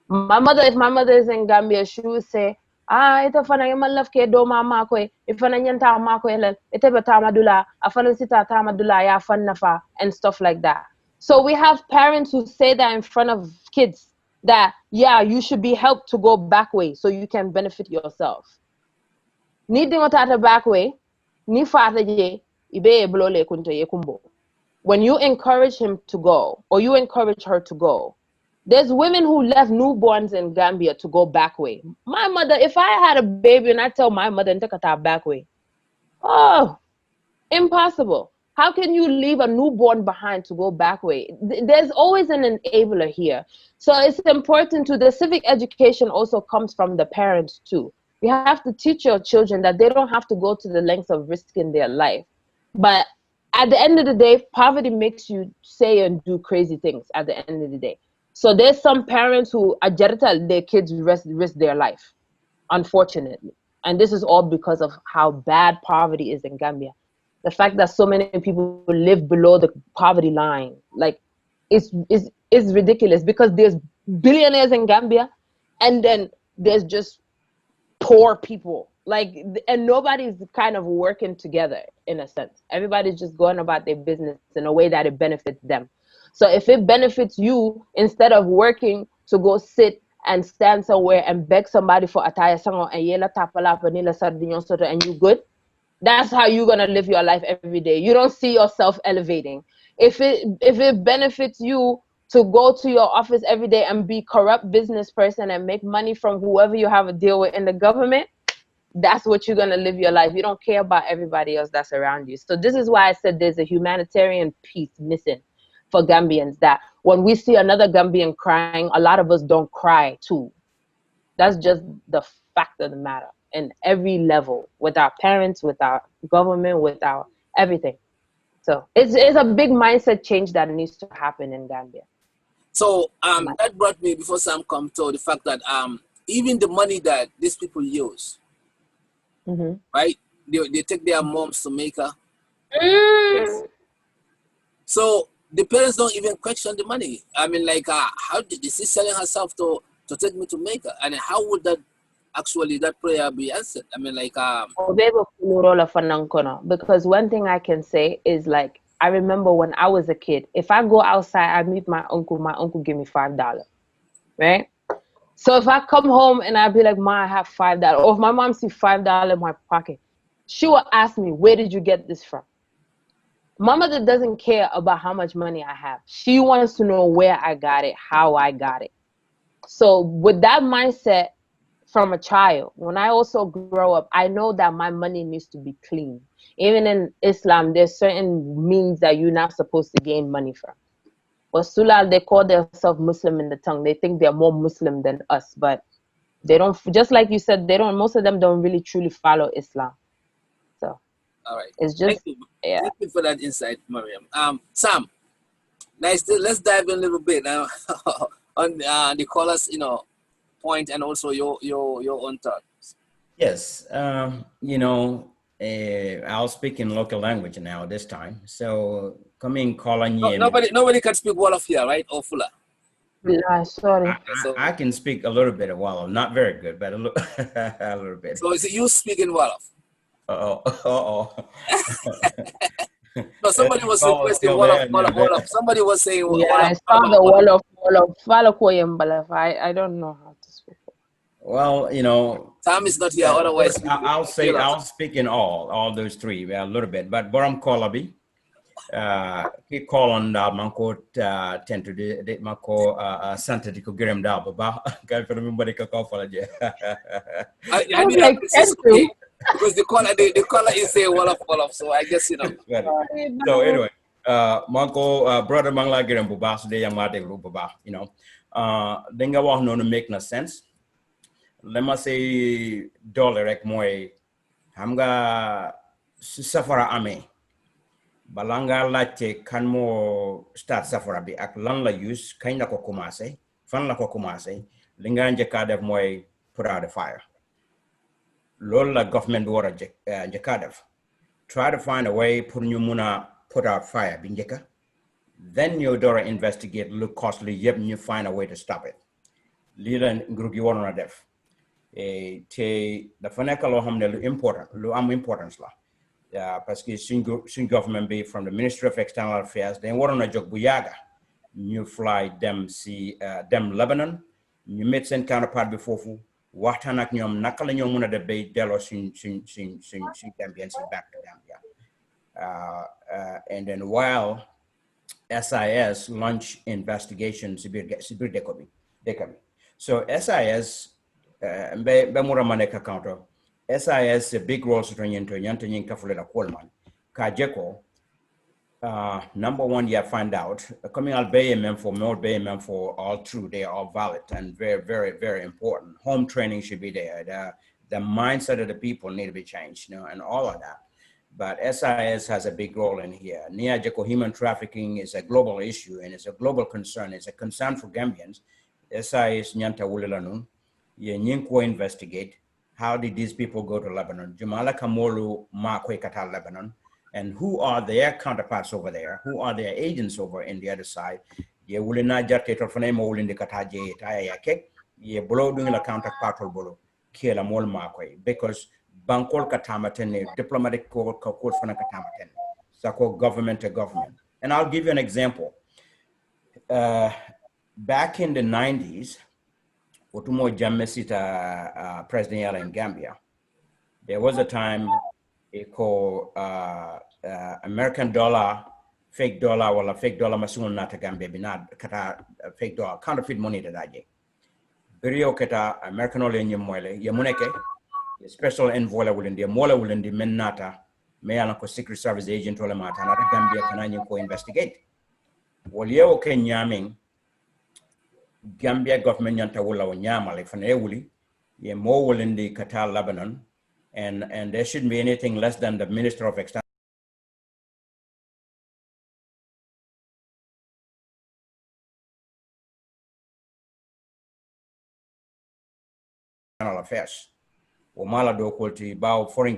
If my mother is in Gambia, she would say, ito fana yung malaf ke do mama ko if fana nyanta ma ko elen ite beta madula afana sita ta madula ya fanna fa and stuff like that. So we have parents who say that in front of kids that you should be helped to go back way so you can benefit yourself. Ni dingo tata back way ni fata je ibe blole kunto ye kumbo. When you encourage him to go or you encourage her to go, there's women who left newborns in Gambia to go back way. My mother, if I had a baby and I tell my mother and take a back way, oh, impossible. How can you leave a newborn behind to go back way? There's always an enabler here. So it's important the civic education also comes from the parents too. You have to teach your children that they don't have to go to the lengths of risking their life. But at the end of the day, poverty makes you say and do crazy things at the end of the day. So there's some parents who their kids risk their life, unfortunately. And this is all because of how bad poverty is in Gambia. The fact that so many people live below the poverty line, like, is ridiculous because there's billionaires in Gambia and then there's just poor people. Like, and nobody's kind of working together in a sense. Everybody's just going about their business in a way that it benefits them. So if it benefits you, instead of working to go sit and stand somewhere and beg somebody for ataya sango and yela tapala panila sardinyon soto and you good, that's how you're gonna live your life every day. You don't see yourself elevating. If it benefits you to go to your office every day and be corrupt business person and make money from whoever you have a deal with in the government, that's what you're going to live your life. You don't care about everybody else that's around you. So this is why I said there's a humanitarian piece missing for Gambians, that when we see another Gambian crying, a lot of us don't cry too. That's just the fact of the matter in every level, with our parents, with our government, with our everything. So it's a big mindset change that needs to happen in Gambia. So that brought me, before Sam come, to the fact that even the money that these people use, right? They take their moms to Jamaica. So the parents don't even question the money. I mean, like, how did she selling herself to take me to Jamaica? And how would that actually, that prayer be answered? I mean, like, because one thing I can say is, like, I remember when I was a kid, if I go outside, I meet my uncle give me $5, right? So if I come home and I be like, Ma, I have $5, or if my mom see $5 in my pocket, she will ask me, where did you get this from? My mother doesn't care about how much money I have. She wants to know where I got it, how I got it. So with that mindset from a child, when I also grow up, I know that my money needs to be clean. Even in Islam, there's certain means that you're not supposed to gain money from. But Sula, they call themselves Muslim in the tongue. They think they're more Muslim than us, but they don't. Just like you said, they don't. Most of them don't really truly follow Islam. So, all right. it's just, thank you. yeah. Thank you for that insight, Mariam. Sam, let's dive in a little bit now on the callers, point, and also your own thoughts. Yes, I'll speak in local language now this time. So coming calling you. Nobody can speak Wolof here, right? Or Fula. Sorry. I can speak a little bit of Wolof, not very good, but a little bit. So is it you speaking Wolof? No, somebody was requesting Wolof. Somebody was saying Wolof. I saw the Wolof. I don't know how to speak. Well, Sam is not here. Otherwise, I'll speak in all those three a little bit. But Boram Kolabi, he call on Manko tend to the Mako Santa Dico Grim da Baba. Guy for everybody can call for it. I mean, like, okay, because the caller is saying Wolof. So I guess So anyway, Manko brother Mangla Grim Baba, so they young Mate Baba, Denga walk no make no sense. Let me say dollar ek moy hamga safara ame balanga lache kan mo start safara bi ak lan la use kañ la ko commencé fan la ko commencé li nga njëkka def moy put out the fire loolu la government wara njëkka def try to find a way pour ñu mëna put out fire bi njëkka then you door investigate look costly yep ñu find a way to stop it li la group yi wona def te dafa nekk loo xam ne lu am importance la parce que suñ government bi from the Ministry of External Affairs dañ waroon a jóg bu yàgga ñu fly dem dem Lebanon ñu met seen counterpart bi foofu waxtaan ak ñoom naka la ñoo mën a def bay delloo suñ Gambian si back to Gambia and then while SIS launch investigation si biir dëkk bi so SIS SIS a big role to Yanto Kafula Coleman. Kajeko, number one, you find out coming out Bay for more Bay for all true, they are all valid and very, very, very important. Home training should be there. The mindset of the people need to be changed, and all of that. But SIS has a big role in here. Niajeko human trafficking is a global issue and it's a global concern. It's a concern for Gambians. SIS Nyanta Wulilanun. You investigate how did these people go to Lebanon? Jumala Kamolu Makwe Kata Lebanon, and who are their counterparts over there? Who are their agents over in the other side? Ye Wulina Jate Torfanemo in the Kataje Tayake, ye blow doing a counterpart or bolo, Kiela Mol Makwe, because Bankol Katamatene, diplomatic court for Katamatene, Sako government to government. And I'll give you an example. Back in the 90s, Otumo Jamesita president in Gambia. There was a time American dollar fake dollar wala fake dollar masungun nata Gambia bina kata fake dollar counterfeit money da daje brio kata American ole nyemwele ya muneke special envoy la wulindi mola wulindi men nata me yana ko secret service agent wala mata nata Gambia kana nyi ko investigate waliyo ke nyamin Gambia government nyanta wula wa nyama like fana wuli ye mo wulindi kata Lebanon and there shouldn't be anything less than the Minister of External Affairs. Omala do kulti bao foreign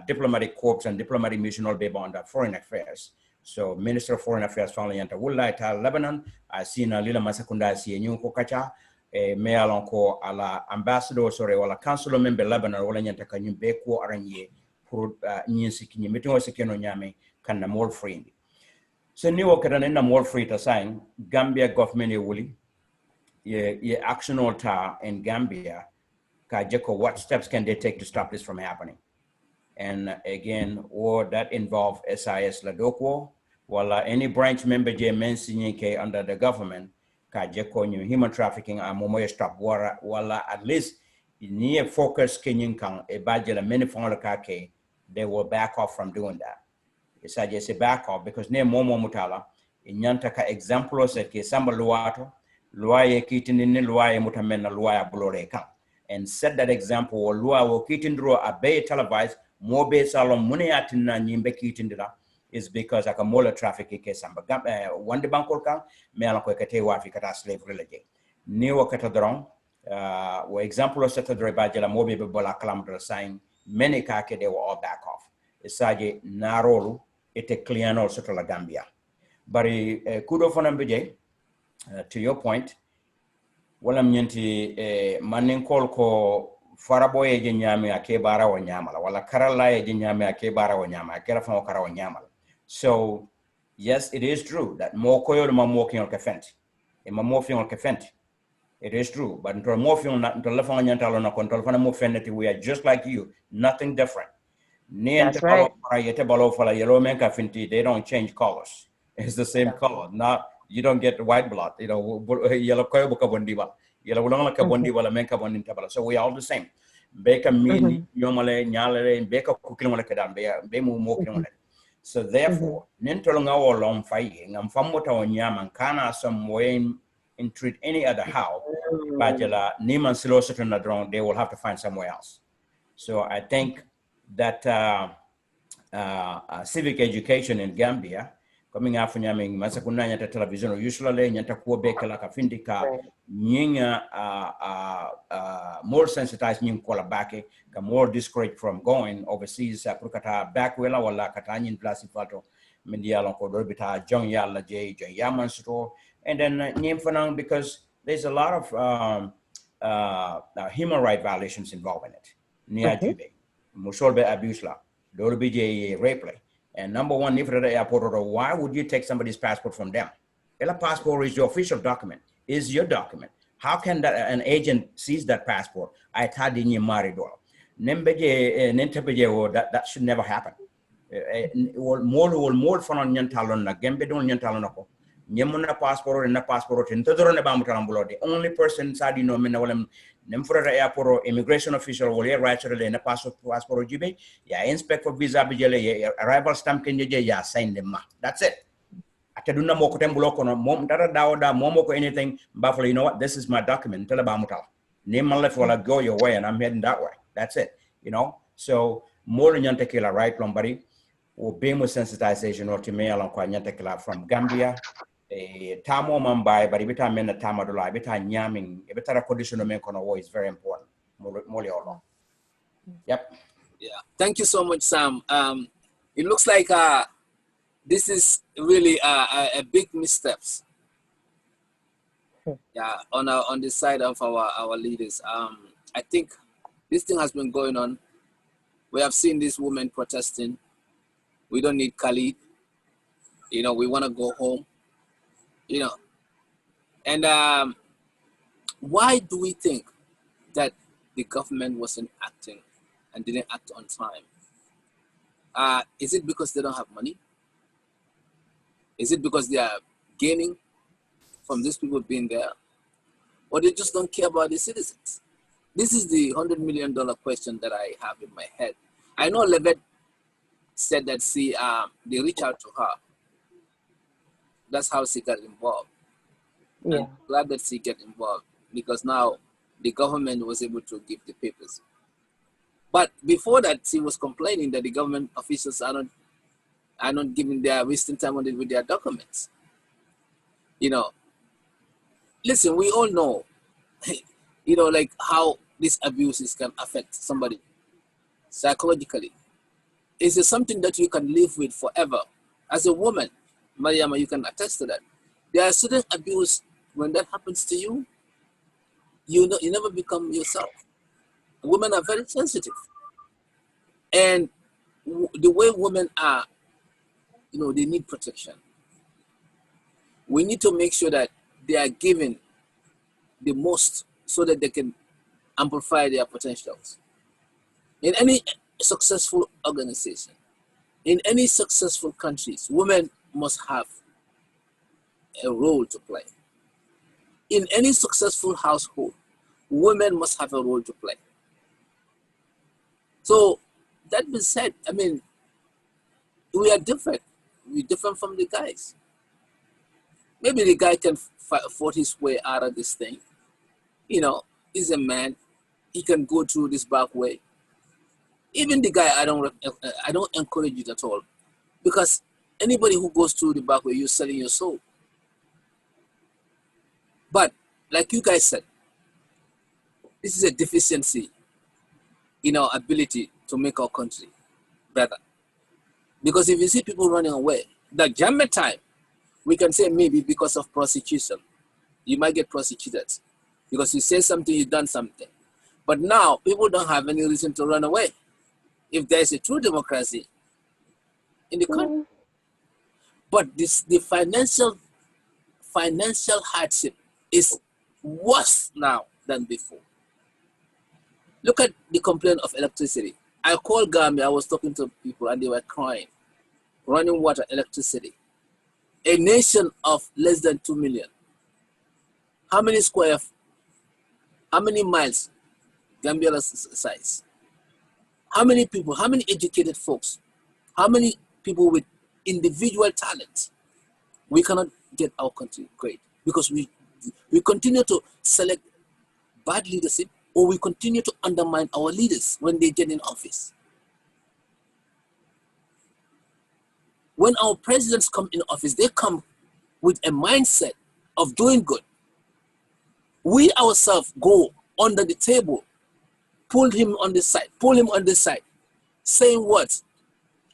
diplomatic corps and diplomatic mission all be on that foreign affairs. So Minister of Foreign Affairs finally enter Wulla ta Lebanon. I seen a lila masakunda si nyun ko kacha me alon ko ala ambassador sore wala council member Lebanon wala nyanta kanyum be ko aranye pour nyin sikini meto sikeno nyame kan na more free. So ni wo kada na more free ta sign Gambia government e wuli ye action alta in Gambia. What steps can they take to stop this from happening? And again, or that involve SIS Ladokwo, while any branch member JMNCK under the government, human trafficking, and stop water, while at least near focus Kenyan Kang, a budget, many kake, they will back off from doing that. It's just a back off because near Momo Mutala, in Yantaka example, said Samba Luato, Luaye Kitin, Luaye Mutamena, Luaya Bulore Kang. And set that example or lua wo kitindro a bay televised more base salon money atina nyimbe kitindra is because akamola traffic ke samba one de bankol kan me ala ko kete wa fi kata slave relege ni wo kata dron wo example of set dre bajela mo be bola kalam dra sign many ka ke they were all back off isaje narolu ete client soto la Gambia bari kudo fonam beje to your point wala mnyenti manin kol ko farabo ye je nyame ake bara wa nyamala wala karala ye je nyame ake bara wa nyama akera fa kara wa nyamala. So yes, it is true that mo koyo ma mo kin ka fenti e ma mo fin ka fenti. It is true, but until mo fin na until fa nyantalo na control fa mo feneti, we are just like you, nothing different. That's right. They don't change colors. It's the same color. Not you don't get white blood. You know, yellow koyo buka bondiba. Yellow ulanga ka bondiba la menka bondintabala. So we are all the same. Beka mini yomale nyalere beka cooking wala kadam be mu moking wala. So therefore, nintolonga wolong fai ngam famota wanyama kana some way in treat any other how. Bajala niman silo certain drone, they will have to find somewhere else. So I think that civic education in Gambia, coming out from Yaming, Masakuna Yata television, usually Yanta Kuobe Kalaka Findika, Nyinga more sensitized Ning Kolabake, more discouraged from going overseas, Prukata, Backwella, or Lakatanyan Plasifato, Mendiala Kodobita, John Yala J, Yaman store, and then Nim Fanang, because there's a lot of human rights violations involved in it. Nia Jube, Musolbe abuse law, Dolby rape play. And number one, if at the airport, why would you take somebody's passport from them? A passport is your official document, is your document. How can that an agent seize that passport? I had in your marido. That should never happen. More fun on Yantalon, Gembe don Yantalonako. Nyemuna passport and a passport in Todorone Bamutarambulo. The only person Sadi no Menawam Nemfura airport immigration official will here right in a passport jibe. Yeah, inspect for visa bijele arrival stamp can ya sign them. That's it. Ataduna mokotembulo kono mom dada dawda momoko anything buffalo, you know what? This is my document. Tell about mutal. Name my left while I go your way and I'm heading that way. That's it. You know? So more than yantekila right lombari or bemo sensitization or to me along yantekila from Gambia. Tamo mambai, but every time men a tamadula, every time yamming, every time a condition of men is very important. Yep. Yeah. Thank you so much, Sam. It looks like this is really a big missteps. Yeah, on the side of our leaders. I think this thing has been going on. We have seen these women protesting. We don't need Khalid. You know, we want to go home. You know, and why do we think that the government wasn't acting and didn't act on time? Is it because they don't have money? Is it because they are gaining from these people being there? Or they just don't care about the citizens? This is the $100 million question that I have in my head. I know Levet said that they reach out to her. That's how she got involved. Yeah. And glad that she get involved because now the government was able to give the papers. But before that, she was complaining that the government officials are not giving their wasting time on it with their documents. You know, listen, we all know, like how these abuses can affect somebody psychologically. Is it something that you can live with forever? As a woman, Mariama, you can attest to that. There are certain abuse when that happens to you, you never become yourself. Women are very sensitive, and the way women are, they need protection. We need to make sure that they are given the most so that they can amplify their potentials. In any successful organization, in any successful countries, women must have a role to play. In any successful household, women must have a role to play. So that being said, I mean, we are different. We're different from the guys. Maybe the guy can fight his way out of this thing. He's a man. He can go through this back way. Even the guy, I don't encourage it at all, because anybody who goes through the back way, you're selling your soul. But like you guys said, this is a deficiency in our ability to make our country better. Because if you see people running away, the Gambia time, we can say maybe because of prosecution. You might get prosecuted because you say something, you've done something. But now people don't have any reason to run away if there is a true democracy in the country. But the financial hardship is worse now than before. Look at the complaint of electricity. I called Gambia, I was talking to people and they were crying. Running water, electricity. A nation of less than 2 million. How many miles Gambia's size? How many people, how many educated folks, how many people with individual talents? We cannot get our country great because we continue to select bad leadership, or we continue to undermine our leaders when they get in office. When our presidents come in office, they come with a mindset of doing good. We ourselves go under the table, pull him on this side, saying what?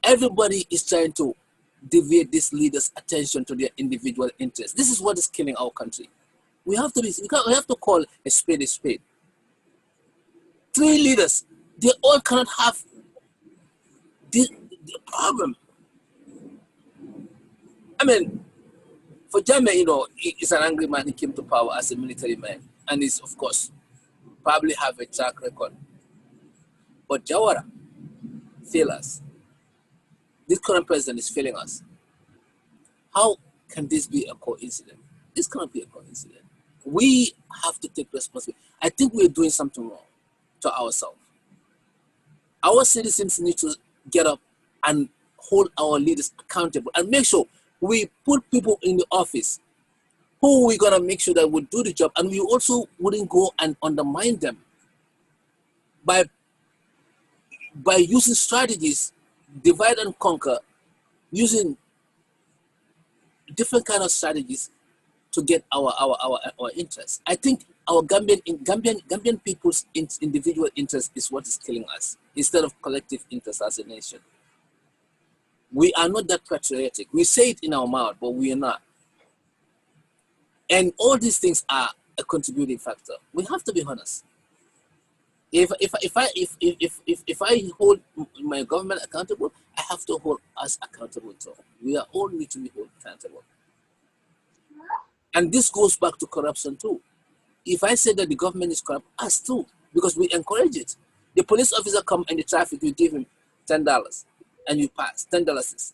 Everybody is trying to deviate this leader's attention to their individual interests. This is what is killing our country. We have to call a spade a spade. 3 leaders, they all cannot have the problem. I mean, for Jammeh, he's an angry man. He came to power as a military man, and he's, of course, probably have a track record. But Jawara failed us. This current president is failing us. How can this be a coincidence? This cannot be a coincidence. We have to take responsibility. I think we're doing something wrong to ourselves. Our citizens need to get up and hold our leaders accountable and make sure we put people in the office who we're gonna make sure that would do the job, and we also wouldn't go and undermine them by using strategies, divide and conquer, using different kind of strategies to get our interests. I think our Gambian people's individual interest is what is killing us, instead of collective interest as a nation. We are not that patriotic. We say it in our mouth, but we are not. And all these things are a contributing factor. We have to be honest. If I hold my government accountable, I have to hold us accountable too. We are all need to be held accountable. And this goes back to corruption too. If I say that the government is corrupt, us too, because we encourage it. The police officer come in the traffic, you give him $10 and you pass $10.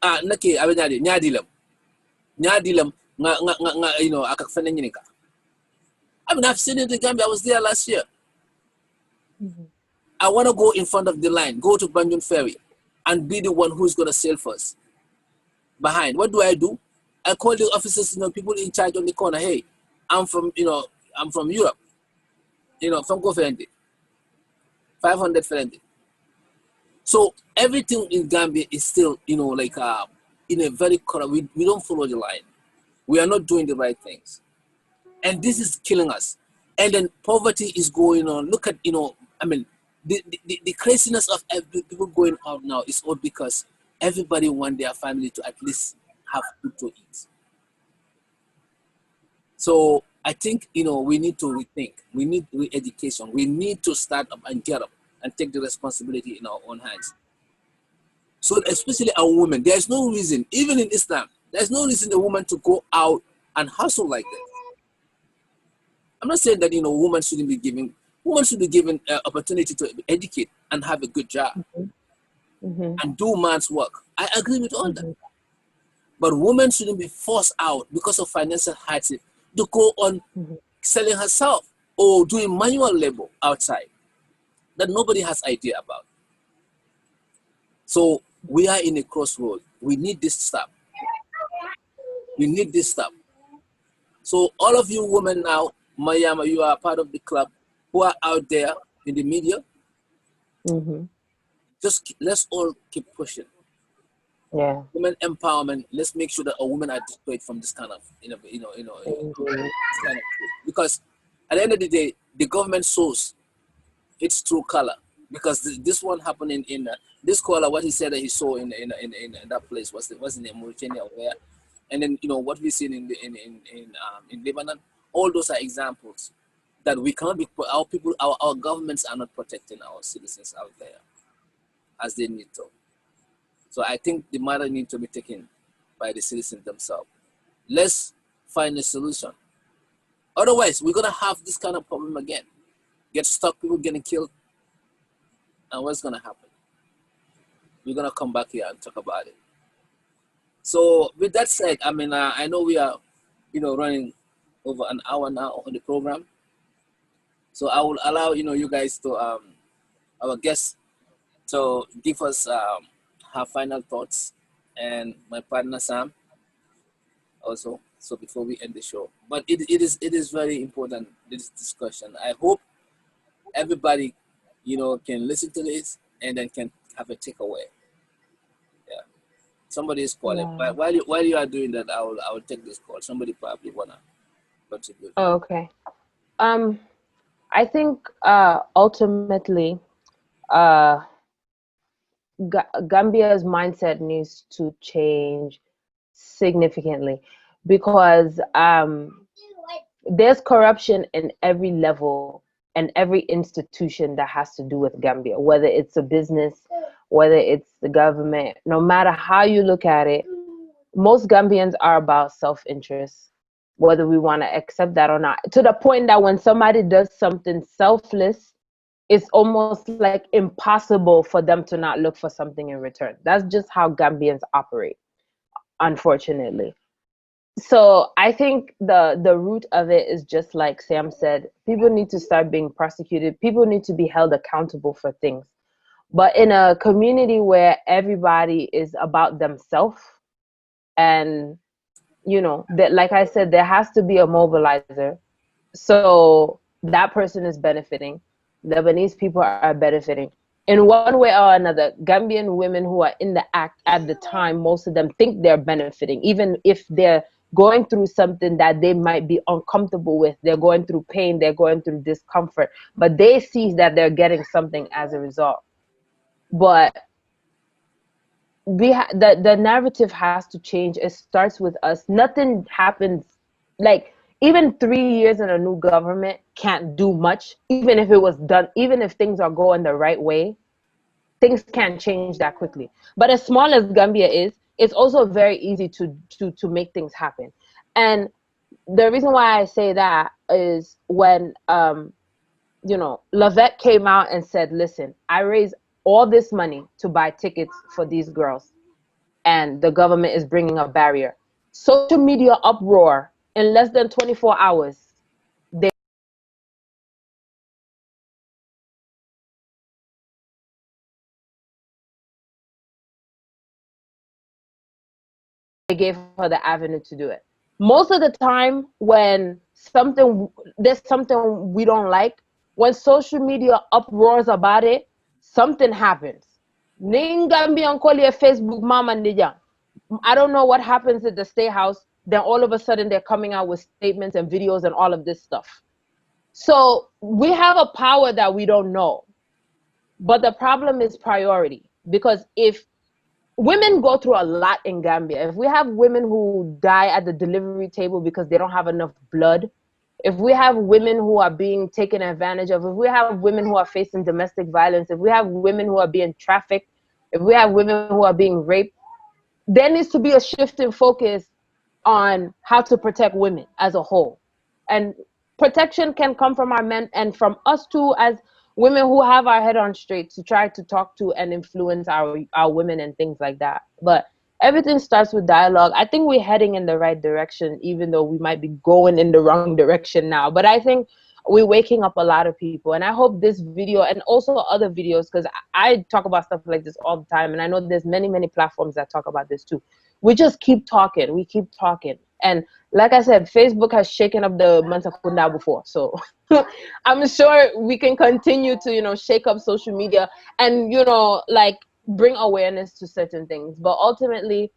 nake abin da nyadilam nga you know akak fana nyini ka. I mean, I've seen it in Gambia. I was there last year. I want to go in front of the line, go to Banjul Ferry, and be the one who's gonna sail first. Behind, what do? I call the officers, you know, people in charge on the corner. Hey, I'm from Europe, you know, from Konteh, 500 friendly. So everything in Gambia is still, you know, like in a very corrupt. We don't follow the line. We are not doing the right things, and this is killing us. And then poverty is going on. Look at, you know, I mean, the craziness of people going out now is all because everybody want their family to at least have food to eat. So I think, you know, we need to rethink. We need re-education. We need to start up and get up and take the responsibility in our own hands. So especially our women, there's no reason, even in Islam, there's no reason a woman to go out and hustle like that. I'm not saying that, you know, women should be given opportunity to educate and have a good job and do man's work. I agree with all that. But women shouldn't be forced out because of financial hardship to go on selling herself or doing manual labor outside that nobody has idea about. So we are in a crossroad. We need this to stop. We need this stop. So all of you women now, Mariama, you are part of the club who are out there in the media. Just let's all keep pushing. Yeah. Women empowerment. Let's make sure that our women are dissuaded from this kind of, this kind of thing. Because at the end of the day, the government shows its true color. Because this one happened in this caller, what he said that he saw in that place was in Mauritania, where, and then, you know, what we've seen in Lebanon. All those are examples that we cannot be, our governments are not protecting our citizens out there as they need to. So I think the matter needs to be taken by the citizens themselves. Let's find a solution. Otherwise, we're gonna have this kind of problem again. Get stuck, people getting killed, and what's gonna happen? We're gonna come back here and talk about it. So with that said, I mean, I know we are, you know, running over an hour now on the program. So I will allow, you know, you guys to our guests to give us her final thoughts, and my partner Sam also. So before we end the show, but it is very important, this discussion. I hope everybody, you know, can listen to this and then can have a takeaway. Yeah. Somebody is calling. Yeah. But while you are doing that, I will take this call. Somebody probably wanna contribute. Oh, okay. I think ultimately, uh, Gambia's mindset needs to change significantly, because there's corruption in every level and every institution that has to do with Gambia, whether it's a business, whether it's the government. No matter how you look at it, most Gambians are about self-interest, whether we want to accept that or not, to the point that when somebody does something selfless, it's almost like impossible for them to not look for something in return. That's just how Gambians operate, unfortunately. So I think the root of it is just like Sam said, people need to start being prosecuted. People need to be held accountable for things. But in a community where everybody is about themselves, and you know, that, like I said, there has to be a mobilizer. So that person is benefiting. Lebanese people are benefiting. In one way or another, Gambian women who are in the act at the time, most of them think they're benefiting, even if they're going through something that they might be uncomfortable with. They're going through pain, they're going through discomfort, but they see that they're getting something as a result. But the narrative has to change. It starts with us. Nothing happens, like, even 3 years in a new government can't do much. Even if it was done, even if things are going the right way, things can't change that quickly. But as small as Gambia is, it's also very easy to make things happen. And the reason why I say that is when you know, Lavette came out and said, listen, I raised all this money to buy tickets for these girls. and the government is bringing a barrier. Social media uproar in less than 24 hours. They gave her the avenue to do it. Most of the time when there's something we don't like, when social media uproars about it, something happens. Ningambi Ankoli Facebook mama nija. I don't know what happens at the state house. Then all of a sudden they're coming out with statements and videos and all of this stuff. So we have a power that we don't know. But the problem is priority. Because if women go through a lot in Gambia, if we have women who die at the delivery table because they don't have enough blood, if we have women who are being taken advantage of, if we have women who are facing domestic violence, if we have women who are being trafficked, if we have women who are being raped, there needs to be a shift in focus on how to protect women as a whole. And protection can come from our men and from us too, as women who have our head on straight, to try to talk to and influence our women and things like that. But everything starts with dialogue. I think we're heading in the right direction, even though we might be going in the wrong direction now. But I think we're waking up a lot of people, and I hope this video and also other videos, because I talk about stuff like this all the time, and I know there's many platforms that talk about this too. We just keep talking, and like I said, Facebook has shaken up the Mantakunda before, so I'm sure we can continue to, shake up social media and, like, bring awareness to certain things. But ultimately,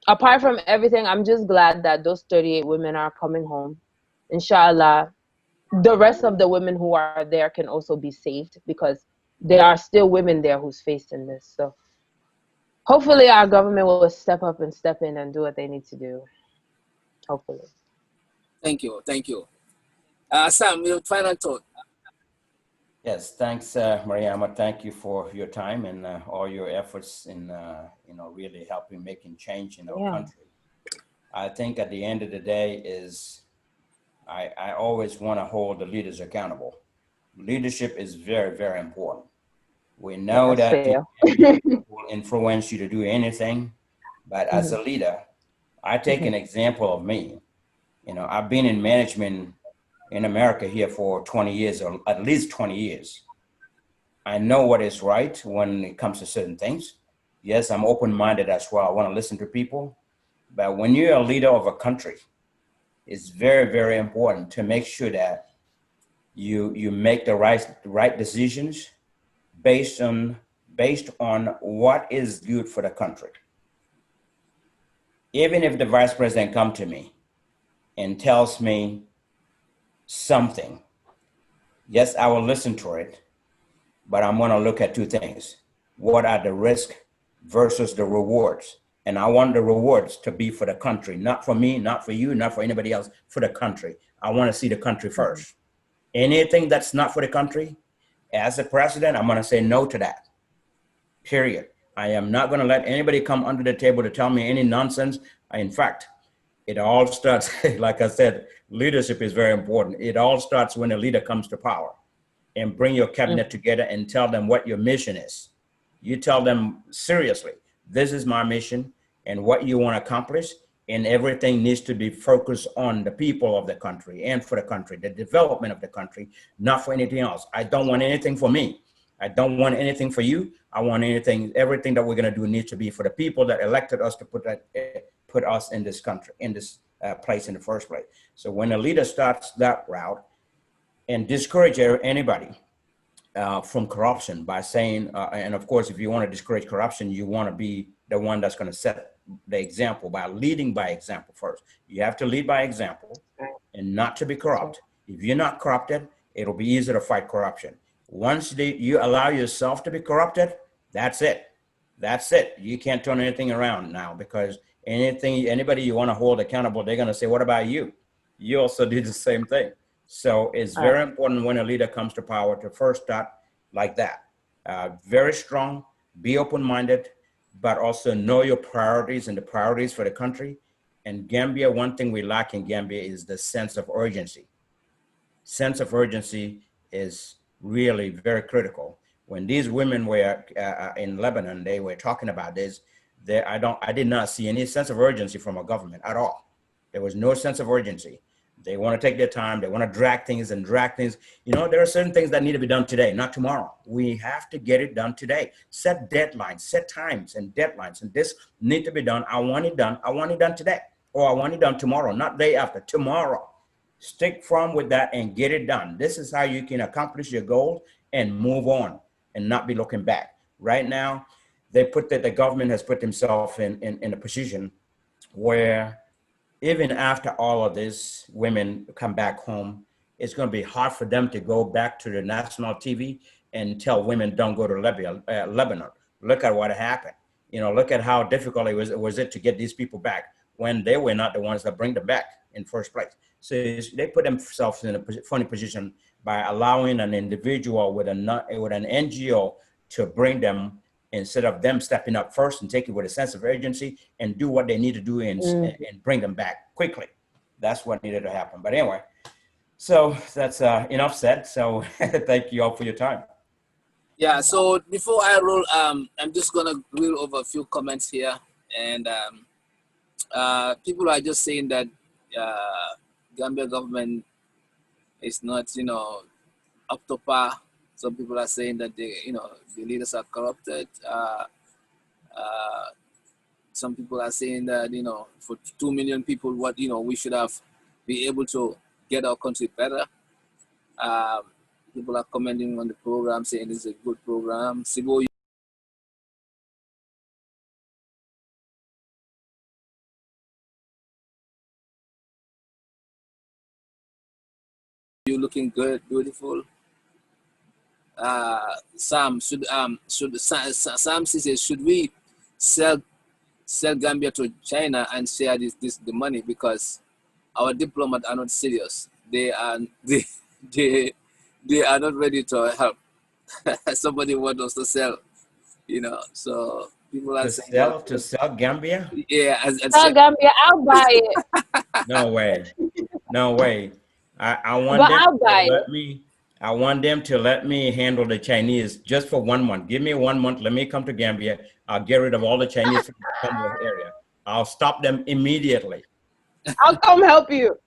apart from everything, I'm just glad that those 38 women are coming home. Inshallah, the rest of the women who are there can also be saved, because there are still women there who's facing this. So hopefully our government will step up and step in and do what they need to do. Hopefully. Thank you. Sam, your final thought. Yes, thanks, Mariama. Thank you for your time and all your efforts in, really helping making change in our country. I think at the end of the day is I always want to hold the leaders accountable. Leadership is very, very important. We know that people will influence you to do anything, but as a leader, I take an example of me. I've been in management in America here for 20 years, or at least 20 years. I know what is right when it comes to certain things. Yes, I'm open-minded as well. I want to listen to people. But when you're a leader of a country, it's very, very important to make sure that you make the right decisions based on what is good for the country. Even if the vice president comes to me and tells me something, yes, I will listen to it, but I'm going to look at two things. What are the risks versus the rewards? And I want the rewards to be for the country, not for me, not for you, not for anybody else, for the country. I want to see the country first. Anything that's not for the country, as a president, I'm going to say no to that, period. I am not going to let anybody come under the table to tell me any nonsense. In fact, it all starts, like I said, leadership is very important. It all starts when a leader comes to power, and bring your cabinet together and tell them what your mission is. You tell them seriously, this is my mission and what you want to accomplish, and everything needs to be focused on the people of the country and for the country, the development of the country, not for anything else. I don't want anything for me. I don't want anything for you. I want everything that we're going to do needs to be for the people that elected us to put us in this country, in this place in the first place. So when a leader starts that route, and discourage anybody from corruption by saying, and of course, if you want to discourage corruption, you want to be the one that's going to set the example by leading by example first. You have to lead by example and not to be corrupt. If you're not corrupted, it'll be easier to fight corruption. Once you allow yourself to be corrupted, that's it. That's it. You can't turn anything around now, because anybody you want to hold accountable, they're going to say, what about you? You also did the same thing. So it's very important when a leader comes to power to first start like that. Very strong, be open-minded, but also know your priorities and the priorities for the country. And Gambia, one thing we lack in Gambia is the sense of urgency. Sense of urgency is really very critical. When these women were in Lebanon, they were talking about this. there, I did not see any sense of urgency from a government at all. There was no sense of urgency. They want to take their time. They want to drag things and drag things. You know, there are certain things that need to be done today, not tomorrow. We have to get it done today. Set deadlines, set times and deadlines. And this need to be done. I want it done. I want it done today, or I want it done tomorrow, not day after, tomorrow. Stick firm with that and get it done. This is how you can accomplish your goals and move on and not be looking back. Right now, the government has put themselves in a position where even after all of this, women come back home, it's going to be hard for them to go back to the national TV and tell women don't go to Lebanon. Look at what happened. You know, look at how difficult it was to get these people back when they were not the ones that bring them back in first place. So they put themselves in a funny position by allowing an individual with an NGO to bring them, instead of them stepping up first and taking with a sense of urgency and do what they need to do and bring them back quickly. That's what needed to happen. But anyway, so that's enough said. So thank you all for your time. Yeah, so before I roll, I'm just gonna reel over a few comments here. And people are just saying that Gambia government is not, you know, up to par. Some people are saying that the leaders are corrupted. Some people are saying that, you know, for 2 million people, what, you know, we should have be able to get our country better. People are commenting on the program, saying it's a good program. Sibo, you looking good, beautiful. Sam says, should we sell Gambia to China and share the money, because our diplomats are not serious. They are not ready to help. Somebody wants us to sell, you know. So people are saying to sell Gambia. Yeah, sell Gambia, I'll buy it. No way, no way. I want But them I'll buy to let it. me. I want them to let me handle the Chinese just for 1 month. Give me 1 month. Let me come to Gambia. I'll get rid of all the Chinese from the Konteh area. I'll stop them immediately. I'll come help you.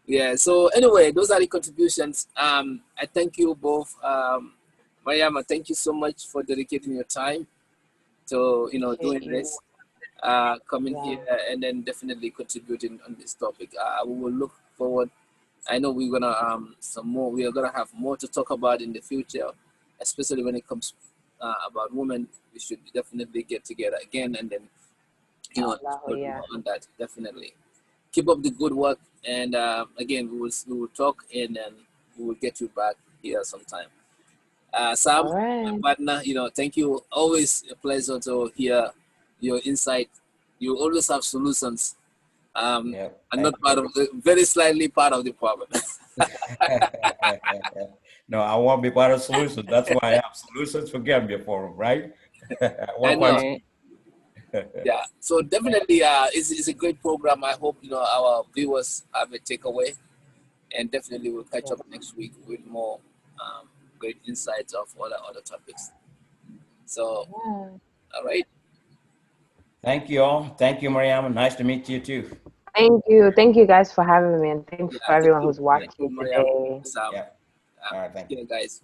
Yeah. So anyway, those are the contributions. I thank you both. Mariama, thank you so much for dedicating your time to, you know, doing this, coming here and then definitely contributing on this topic. We will look forward. I know we're gonna we are gonna have more to talk about in the future, especially when it comes about women. We should definitely get together again and then, you know, on that. Definitely keep up the good work, and again we will talk, and then we will get you back here sometime. Sam, my partner, you know, thank you. Always a pleasure to hear your insight. You always have solutions. I'm not part of very slightly part of the problem. No, I want to be part of solutions. That's why I have solutions for Gambia Forum, right? I know. Yeah, so definitely, it's a great program. I hope, you know, our viewers have a takeaway, and definitely we'll catch up next week with more great insights of other topics. So, all right. Thank you all. Thank you, Mariama. Nice to meet you too. Thank you. Thank you guys for having me, and thanks for everyone who's watching today. All right, thank you, guys.